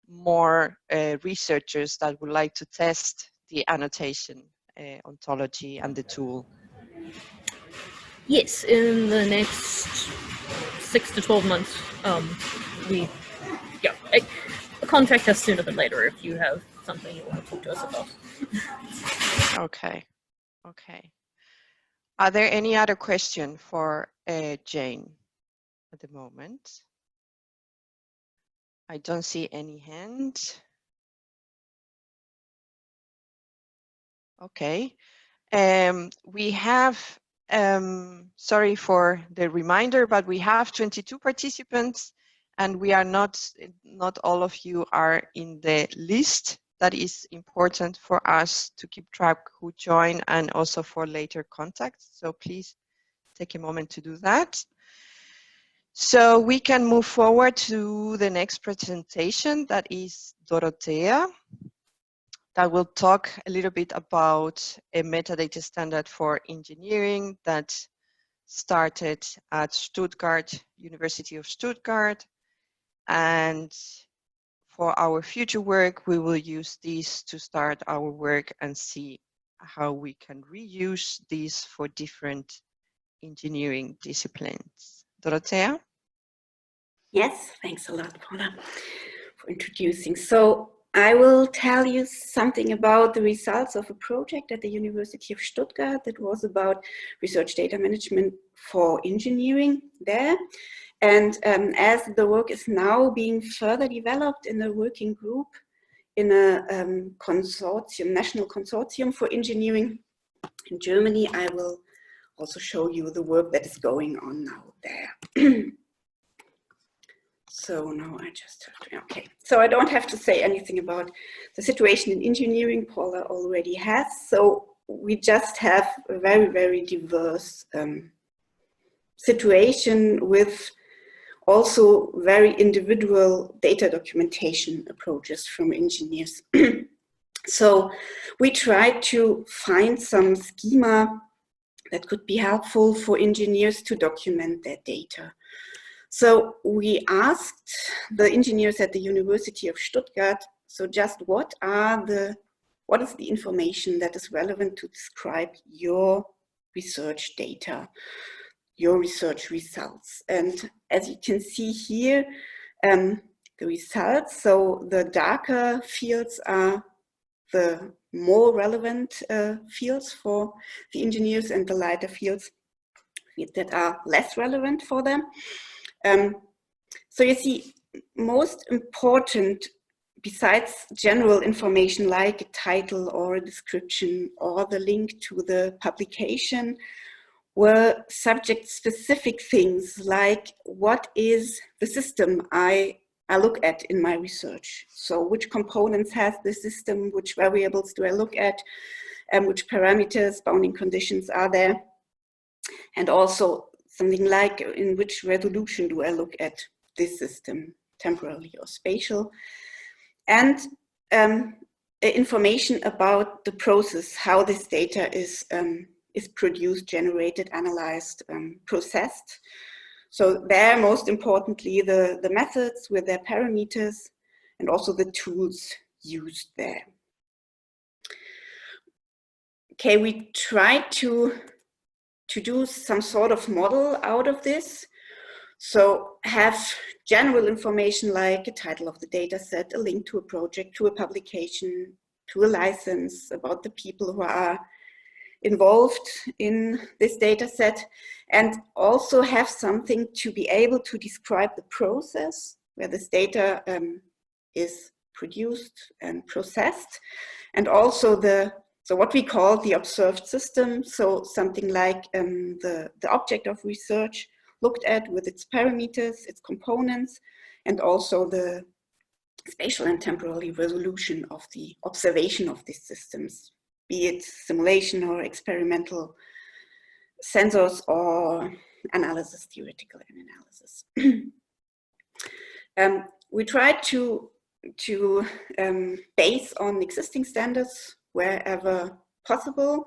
[SPEAKER 2] more researchers that would like to test the annotation ontology and the tool.
[SPEAKER 1] Yes, in the next 6 to 12 months, contact us sooner than later if you have something you want to talk to us about.
[SPEAKER 2] Okay. Okay. Are there any other questions for Jane at the moment? I don't see any hands. Okay. We have, sorry for the reminder, but we have 22 participants, and we are not all of you are in the list. That is important for us to keep track who join and also for later contacts. So please take a moment to do that. So we can move forward to the next presentation, that is Dorothea, that will talk a little bit about a metadata standard for engineering that started at Stuttgart, University of Stuttgart. And for our future work, we will use this to start our work and see how we can reuse this for different engineering disciplines. Dorothea?
[SPEAKER 5] Yes, thanks a lot, Paula, for introducing. So I will tell you something about the results of a project at the University of Stuttgart that was about research data management for engineering there. And as the work is now being further developed in a working group in a consortium, national consortium for engineering in Germany, I will also show you the work that is going on now there. So now I just have to, okay. So I don't have to say anything about the situation in engineering, Paula already has. So we just have a very, very diverse situation with also very individual data documentation approaches from engineers. So we tried to find some schema that could be helpful for engineers to document their data. So we asked the engineers at the University of Stuttgart, so just what is the information that is relevant to describe your research data, your research results. And as you can see here, the results, so the darker fields are the more relevant fields for the engineers, and the lighter fields that are less relevant for them. So you see, most important besides general information like a title or a description or the link to the publication, were subject-specific things like what is the system I look at in my research. So which components has the system, which variables do I look at, and which parameters, bounding conditions are there, and also something like in which resolution do I look at this system, temporally or spatial, and information about the process, how this data is produced, generated, analyzed, processed. So there, most importantly, the methods with their parameters and also the tools used there. Okay, we tried to do some sort of model out of this. So have general information like a title of the data set, a link to a project, to a publication, to a license, about the people who are involved in this data set, and also have something to be able to describe the process where this data is produced and processed, and also so what we call the observed system, so something like the object of research looked at with its parameters, its components, and also the spatial and temporally resolution of the observation of these systems, be it simulation or experimental sensors or analysis, theoretical analysis. We tried to base on existing standards wherever possible,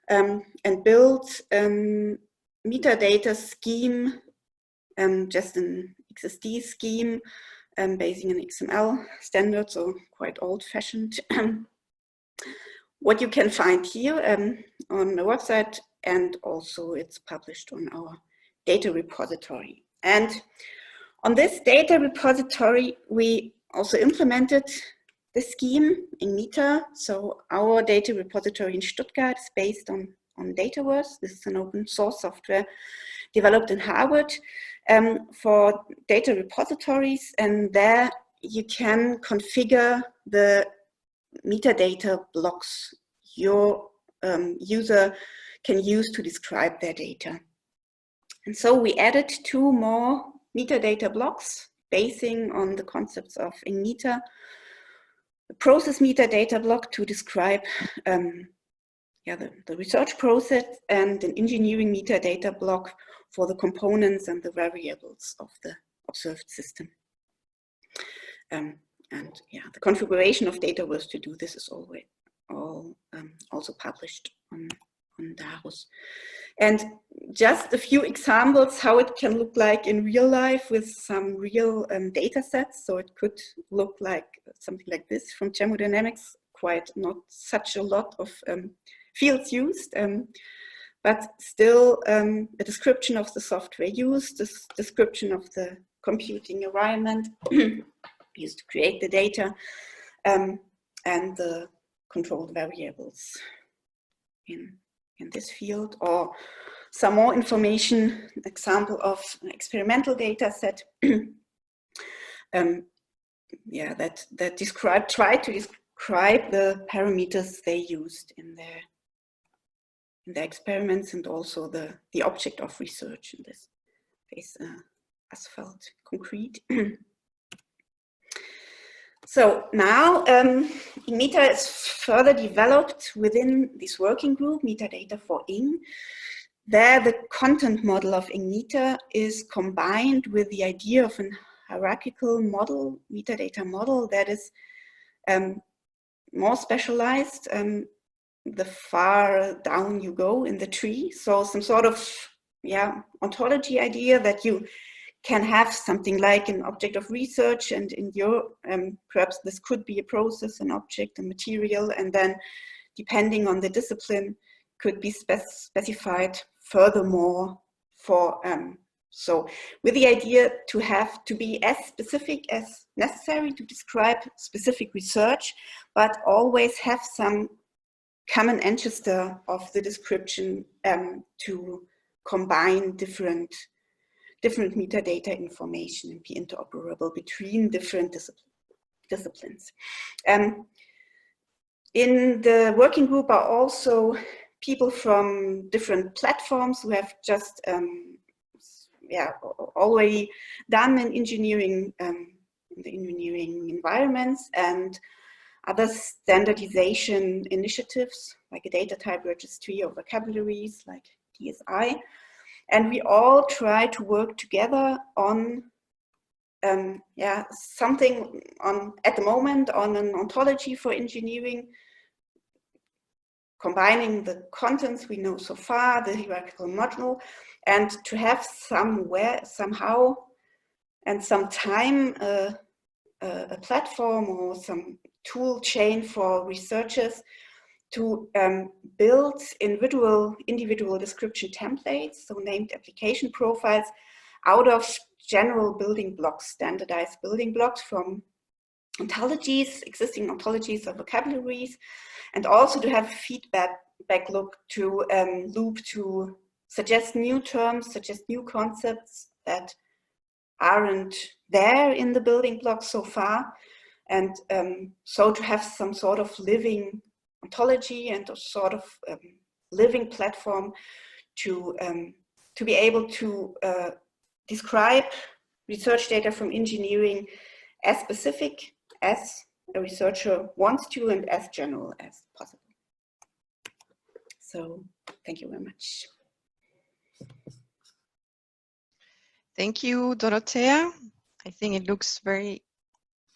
[SPEAKER 5] and build metadata scheme, just an XSD scheme, basing on XML standards, so quite old-fashioned. What you can find here on the website, and also it's published on our data repository. And on this data repository, we also implemented the scheme in Meta. So our data repository in Stuttgart is based on Dataverse. This is an open source software developed in Harvard for data repositories, and there you can configure the metadata blocks your user can use to describe their data. And so we added 2 more metadata blocks basing on the concepts of Meta. The process metadata block to describe the research process, and an engineering metadata block for the components and the variables of the observed system. And the configuration of Dataverse to do this is also published on Darus. And just a few examples how it can look like in real life with some real data sets. So it could look like something like this from thermodynamics, quite not such a lot of fields used, but still a description of the software used, this description of the computing environment used to create the data, and the controlled variables in this field, or some more information, example of an experimental data set that try to describe the parameters they used in their experiments, and also the object of research in this case, asphalt concrete. So now Meta is further developed within this working group, Metadata for ING. There the content model of Meta is combined with the idea of an hierarchical model, metadata model, that is more specialized the far down you go in the tree. So some sort of ontology idea that you can have something like an object of research, and in your perhaps this could be a process, an object, a material, and then depending on the discipline could be specified furthermore for so with the idea to be as specific as necessary to describe specific research, but always have some common ancestor of the description to combine different metadata information and be interoperable between different disciplines. disciplines. In the working group are also people from different platforms who have just already done in engineering, in the engineering environments, and other standardization initiatives like a data type registry or vocabularies like DSI. And we all try to work together on something at the moment on an ontology for engineering, combining the contents we know so far, the hierarchical module, and to have somewhere, somehow, and some time, a platform or some tool chain for researchers to build individual description templates, so named application profiles, out of general building blocks, standardized building blocks from ontologies, existing ontologies or vocabularies, and also to have feedback loop to suggest new terms, suggest new concepts that aren't there in the building blocks so far, and so to have some sort of living ontology and a sort of living platform to be able to describe research data from engineering as specific as a researcher wants to and as general as possible. So thank you very much.
[SPEAKER 2] Thank you, Dorothea. I think it looks very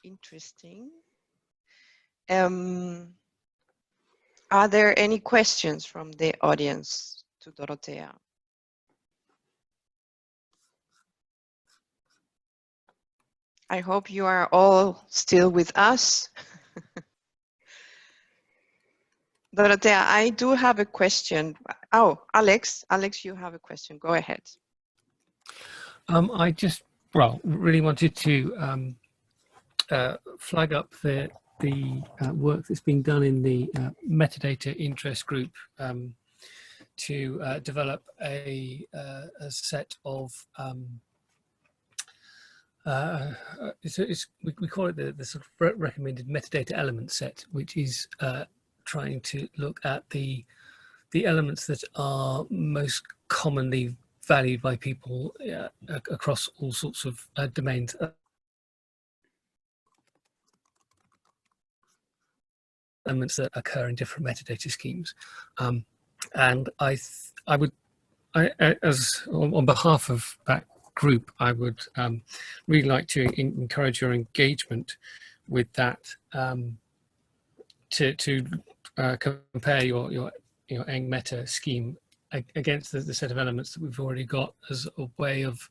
[SPEAKER 2] interesting. Are there any questions from the audience to Dorothea? I hope you are all still with us. Dorothea, I do have a question. Oh, Alex, you have a question. Go ahead.
[SPEAKER 4] I just, really wanted to flag up the work that's being done in the metadata interest group to develop a set of we call it the sort of recommended metadata element set, which is trying to look at the elements that are most commonly valued by people across all sorts of domains. Elements that occur in different metadata schemes, and I would, as on behalf of that group, I would really like to encourage your engagement with that, to compare your ENG meta scheme against the set of elements that we've already got, as a way of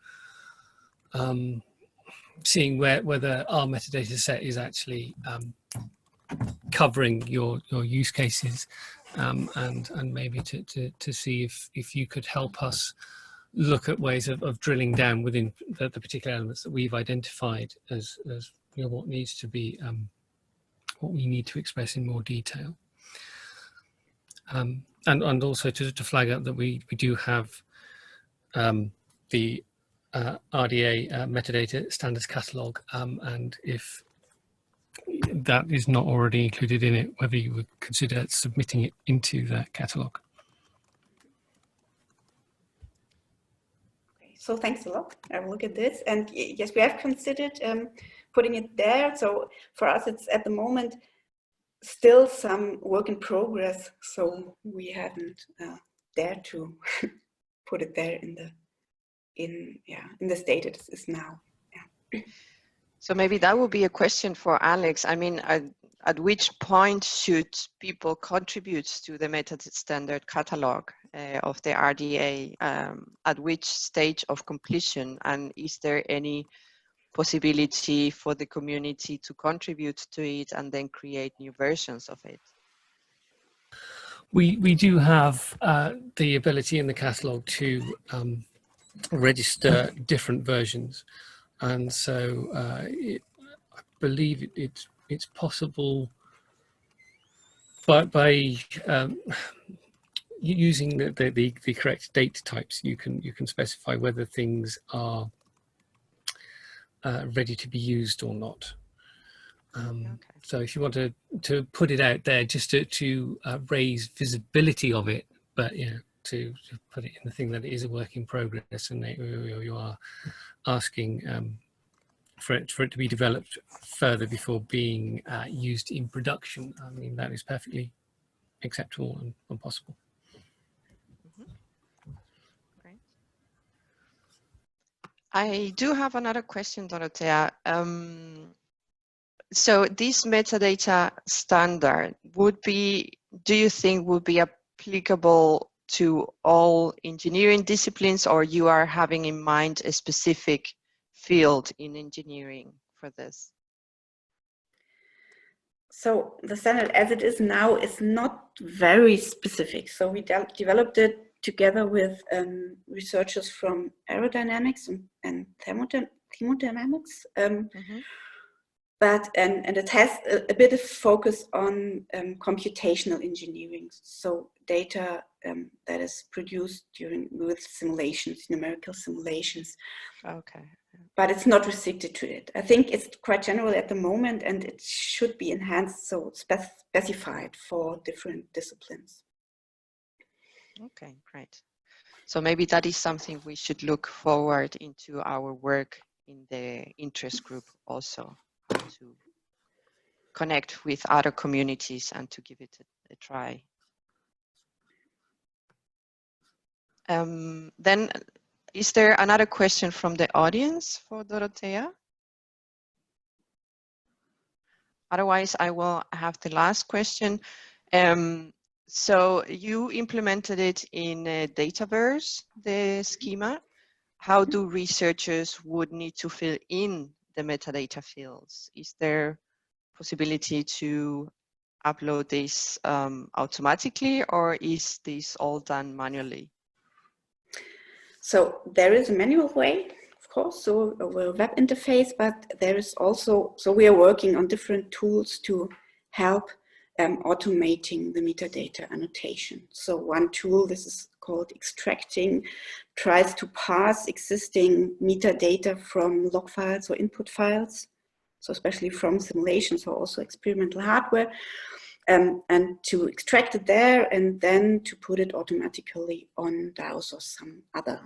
[SPEAKER 4] seeing whether our metadata set is actually covering your use cases, and maybe to see if you could help us look at ways of drilling down within the particular elements that we've identified as what needs to be what we need to express in more detail, and also to flag up that we do have the RDA metadata standards catalog, and if that is not already included in it, whether you would consider submitting it into that catalog.
[SPEAKER 5] Okay, so thanks a lot. I will look at this, and yes, we have considered putting it there. So for us, it's at the moment still some work in progress. So we haven't dared to put it there in the state it is now. Yeah.
[SPEAKER 2] So maybe that would be a question for Alex. I mean, at which point should people contribute to the meta standard catalog of the RDA? At which stage of completion? And is there any possibility for the community to contribute to it and then create new versions of it?
[SPEAKER 4] We do have the ability in the catalog to register different versions. And so I believe it's possible by using the correct date types, you can specify whether things are ready to be used or not. So if you want to put it out there just to raise visibility of it, but yeah, to put it in the thing that it is a work in progress, and you are asking for it to be developed further before being used in production. I mean, that is perfectly acceptable and possible.
[SPEAKER 2] Great. I do have another question, Dorothea. So this metadata standard do you think would be applicable to all engineering disciplines, or you are having in mind a specific field in engineering for this?
[SPEAKER 5] So the standard as it is now is not very specific. So we developed it together with researchers from aerodynamics and thermodynamics. But it has a bit of focus on computational engineering. So data that is produced with simulations, numerical simulations.
[SPEAKER 2] Okay.
[SPEAKER 5] But it's not restricted to it. I think it's quite general at the moment, and it should be enhanced, so specified for different disciplines.
[SPEAKER 2] Okay, great. So maybe that is something we should look forward into our work in the interest group also, how to connect with other communities and to give it a try. Then, is there another question from the audience for Dorothea? Otherwise, I will have the last question. So you implemented it in Dataverse, the schema. How do researchers would need to fill in the metadata fields? Is there possibility to upload this automatically, or is this all done manually?
[SPEAKER 5] So there is a manual way, of course, so a web interface, but there is also, so we are working on different tools to help automating the metadata annotation. So one tool, this is called extracting, tries to parse existing metadata from log files or input files, so especially from simulations or also experimental hardware, and to extract it there and then to put it automatically on DAOs or some other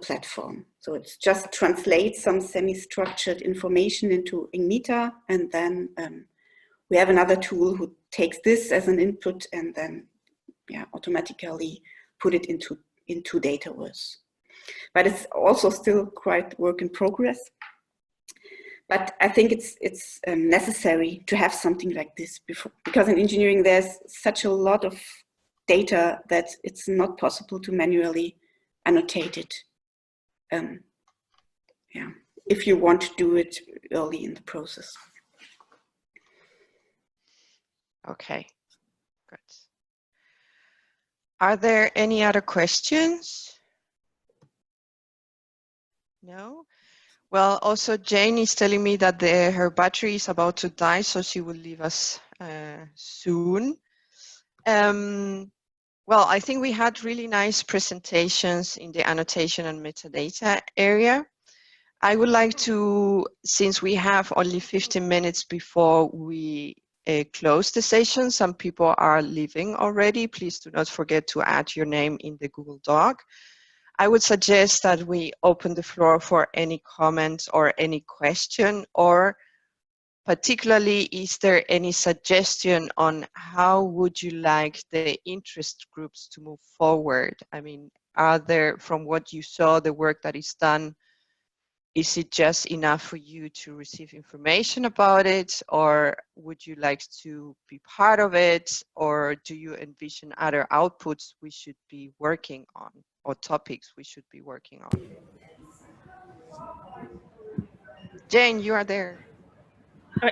[SPEAKER 5] platform. So it's just translates some semi-structured information into meta, and then we have another tool who takes this as an input and then automatically put it into Dataverse. But it's also still quite work in progress. But I think it's necessary to have something like this before, because in engineering there's such a lot of data that it's not possible to manually annotate it. If you want to do it early in the process.
[SPEAKER 2] Okay, good. Are there any other questions? No? Well, also Jane is telling me that her battery is about to die, so she will leave us soon. Well, I think we had really nice presentations in the annotation and metadata area. I would like to, since we have only 15 minutes before we close the session, some people are leaving already. Please do not forget to add your name in the Google Doc. I would suggest that we open the floor for any comments or any question, or particularly, is there any suggestion on how would you like the interest groups to move forward? I mean, are there, from what you saw, the work that is done, is it just enough for you to receive information about it, or would you like to be part of it, or do you envision other outputs we should be working on, or topics we should be working on? Jane, you are there.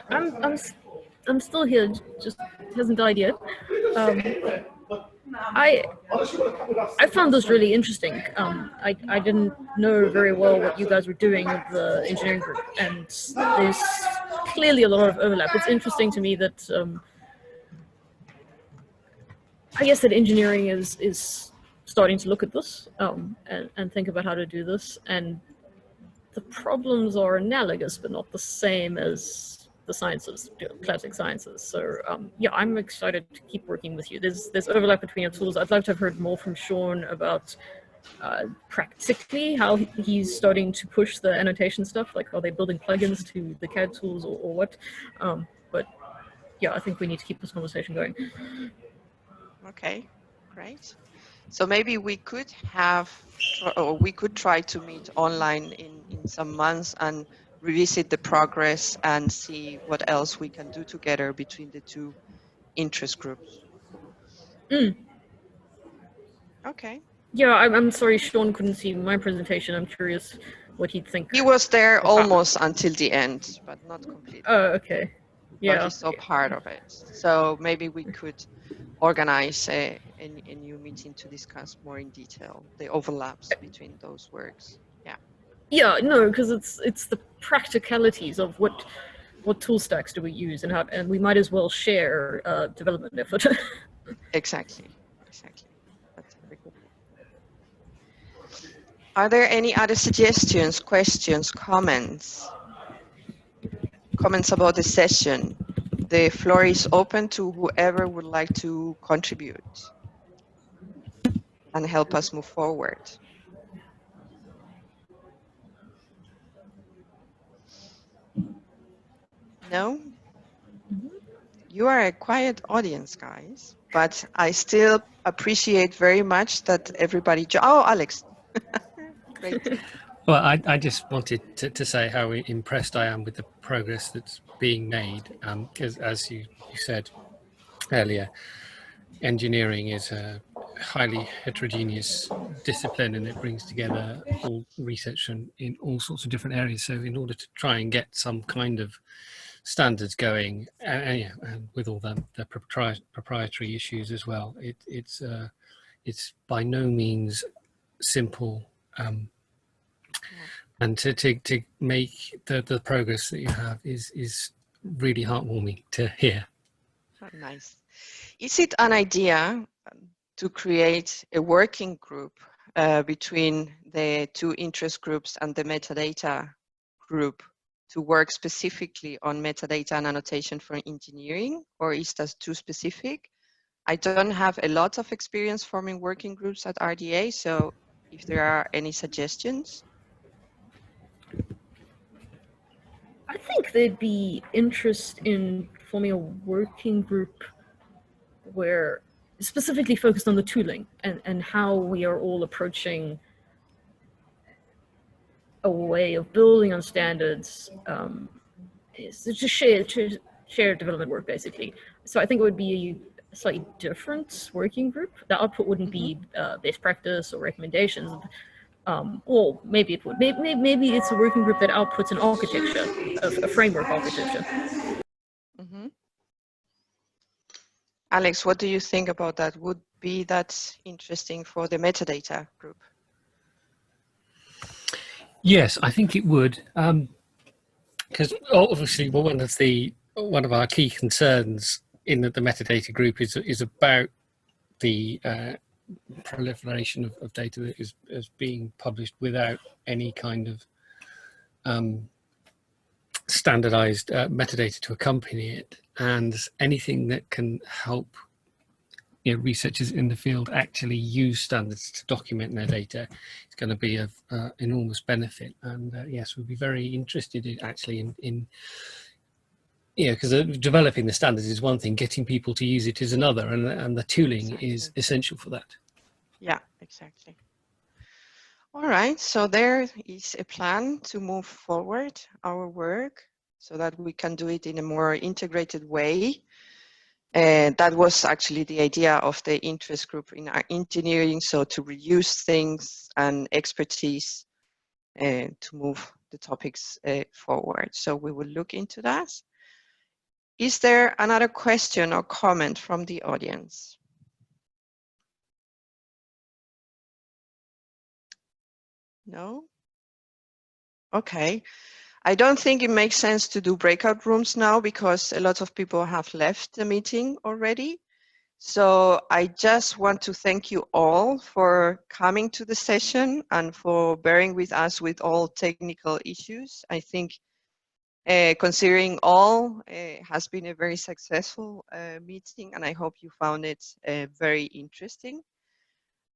[SPEAKER 1] I'm still here, just hasn't died yet. I found this really interesting. I didn't know very well what you guys were doing with the engineering group, and there's clearly a lot of overlap. It's interesting to me that I guess that engineering is starting to look at this and think about how to do this, and the problems are analogous but not the same as the sciences, classic sciences. So yeah, I'm excited to keep working with you. There's overlap between your tools. I'd love to have heard more from Sean about practically how he's starting to push the annotation stuff. Like, are they building plugins to the CAD tools or what? But yeah, I think we need to keep this conversation going.
[SPEAKER 2] Okay, great. So maybe we could have, or we could try to meet online in some months and revisit the progress and see what else we can do together between the two interest groups. Okay.
[SPEAKER 1] Yeah, I'm sorry Sean couldn't see my presentation. I'm curious what he'd think.
[SPEAKER 2] He was there almost until the end, but not completely.
[SPEAKER 1] Oh, okay. Yeah.
[SPEAKER 2] But he saw part of it. So maybe we could organize a new meeting to discuss more in detail the overlaps between those works. Yeah.
[SPEAKER 1] Yeah, no, because it's the practicalities of what tool stacks do we use and how, and we might as well share development effort.
[SPEAKER 2] Exactly. That's very good. Are there any other suggestions, questions, comments? Comments about the session? The floor is open to whoever would like to contribute and help us move forward. No? You are a quiet audience, guys, but I still appreciate very much that everybody. Oh, Alex. Great.
[SPEAKER 4] Well, I just wanted to say how impressed I am with the progress that's being made, because as you said earlier, engineering is a highly heterogeneous discipline, and it brings together all research in all sorts of different areas. So in order to try and get some kind of standards going, and with all the proprietary issues as well, it's by no means simple, and to make the progress that you have is really heartwarming to hear.
[SPEAKER 2] Oh, nice. Is it an idea to create a working group between the two interest groups and the metadata group to work specifically on metadata and annotation for engineering, or is that too specific? I don't have a lot of experience forming working groups at RDA, so if there are any suggestions.
[SPEAKER 1] I think there'd be interest in forming a working group where specifically focused on the tooling and how we are all approaching a way of building on standards. It's just shared development work, basically. So I think it would be a slightly different working group. The output wouldn't be best practice or recommendations. Or maybe it would. Maybe it's a working group that outputs an architecture, a framework architecture.
[SPEAKER 2] Alex, what do you think about that? Would be that interesting for the metadata group?
[SPEAKER 4] Yes, I think it would, because obviously one of our key concerns in the metadata group is about the proliferation of data that is being published without any kind of standardized metadata to accompany it, and anything that can help researchers in the field actually use standards to document their data is going to be of enormous benefit. And yes, we'd be very interested in because developing the standards is one thing, getting people to use it is another, and the tooling is essential for that.
[SPEAKER 2] Yeah, exactly. All right, so there is a plan to move forward our work so that we can do it in a more integrated way. And that was actually the idea of the interest group in our engineering, so to reuse things and expertise to move the topics forward. So we will look into that. Is there another question or comment from the audience? No? Okay. I don't think it makes sense to do breakout rooms now because a lot of people have left the meeting already. So I just want to thank you all for coming to the session and for bearing with us with all technical issues. I think Considering all, has been a very successful meeting, and I hope you found it very interesting.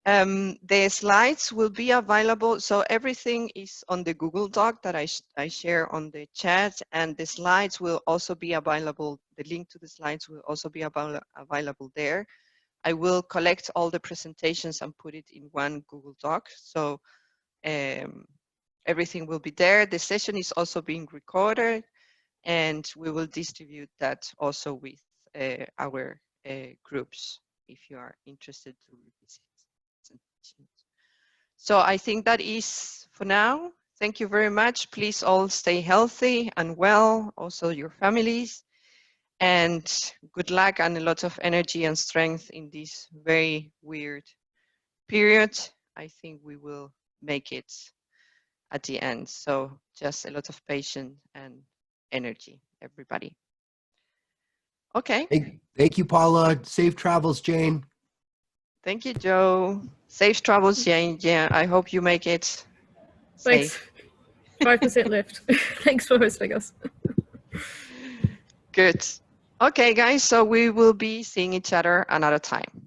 [SPEAKER 2] The slides will be available, so everything is on the Google Doc that I share on the chat, and the slides will also be available. The link to the slides will also be available there. I will collect all the presentations and put it in one Google Doc, so everything will be there. The session is also being recorded, and we will distribute that also with our groups if you are interested to revisit. So I think that is for now. Thank you very much. Please all stay healthy and well, also your families, and good luck and a lot of energy and strength in this very weird period. I think we will make it at the end. So just a lot of patience and energy, everybody. Okay.
[SPEAKER 6] Thank you, Paula. Safe travels, Jane.
[SPEAKER 2] Thank you, Joe. Safe travels, Jane. Yeah, I hope you make it
[SPEAKER 1] Thanks.
[SPEAKER 2] safe.
[SPEAKER 1] 5% left. Thanks for hosting us.
[SPEAKER 2] Good. Okay, guys, so we will be seeing each other another time.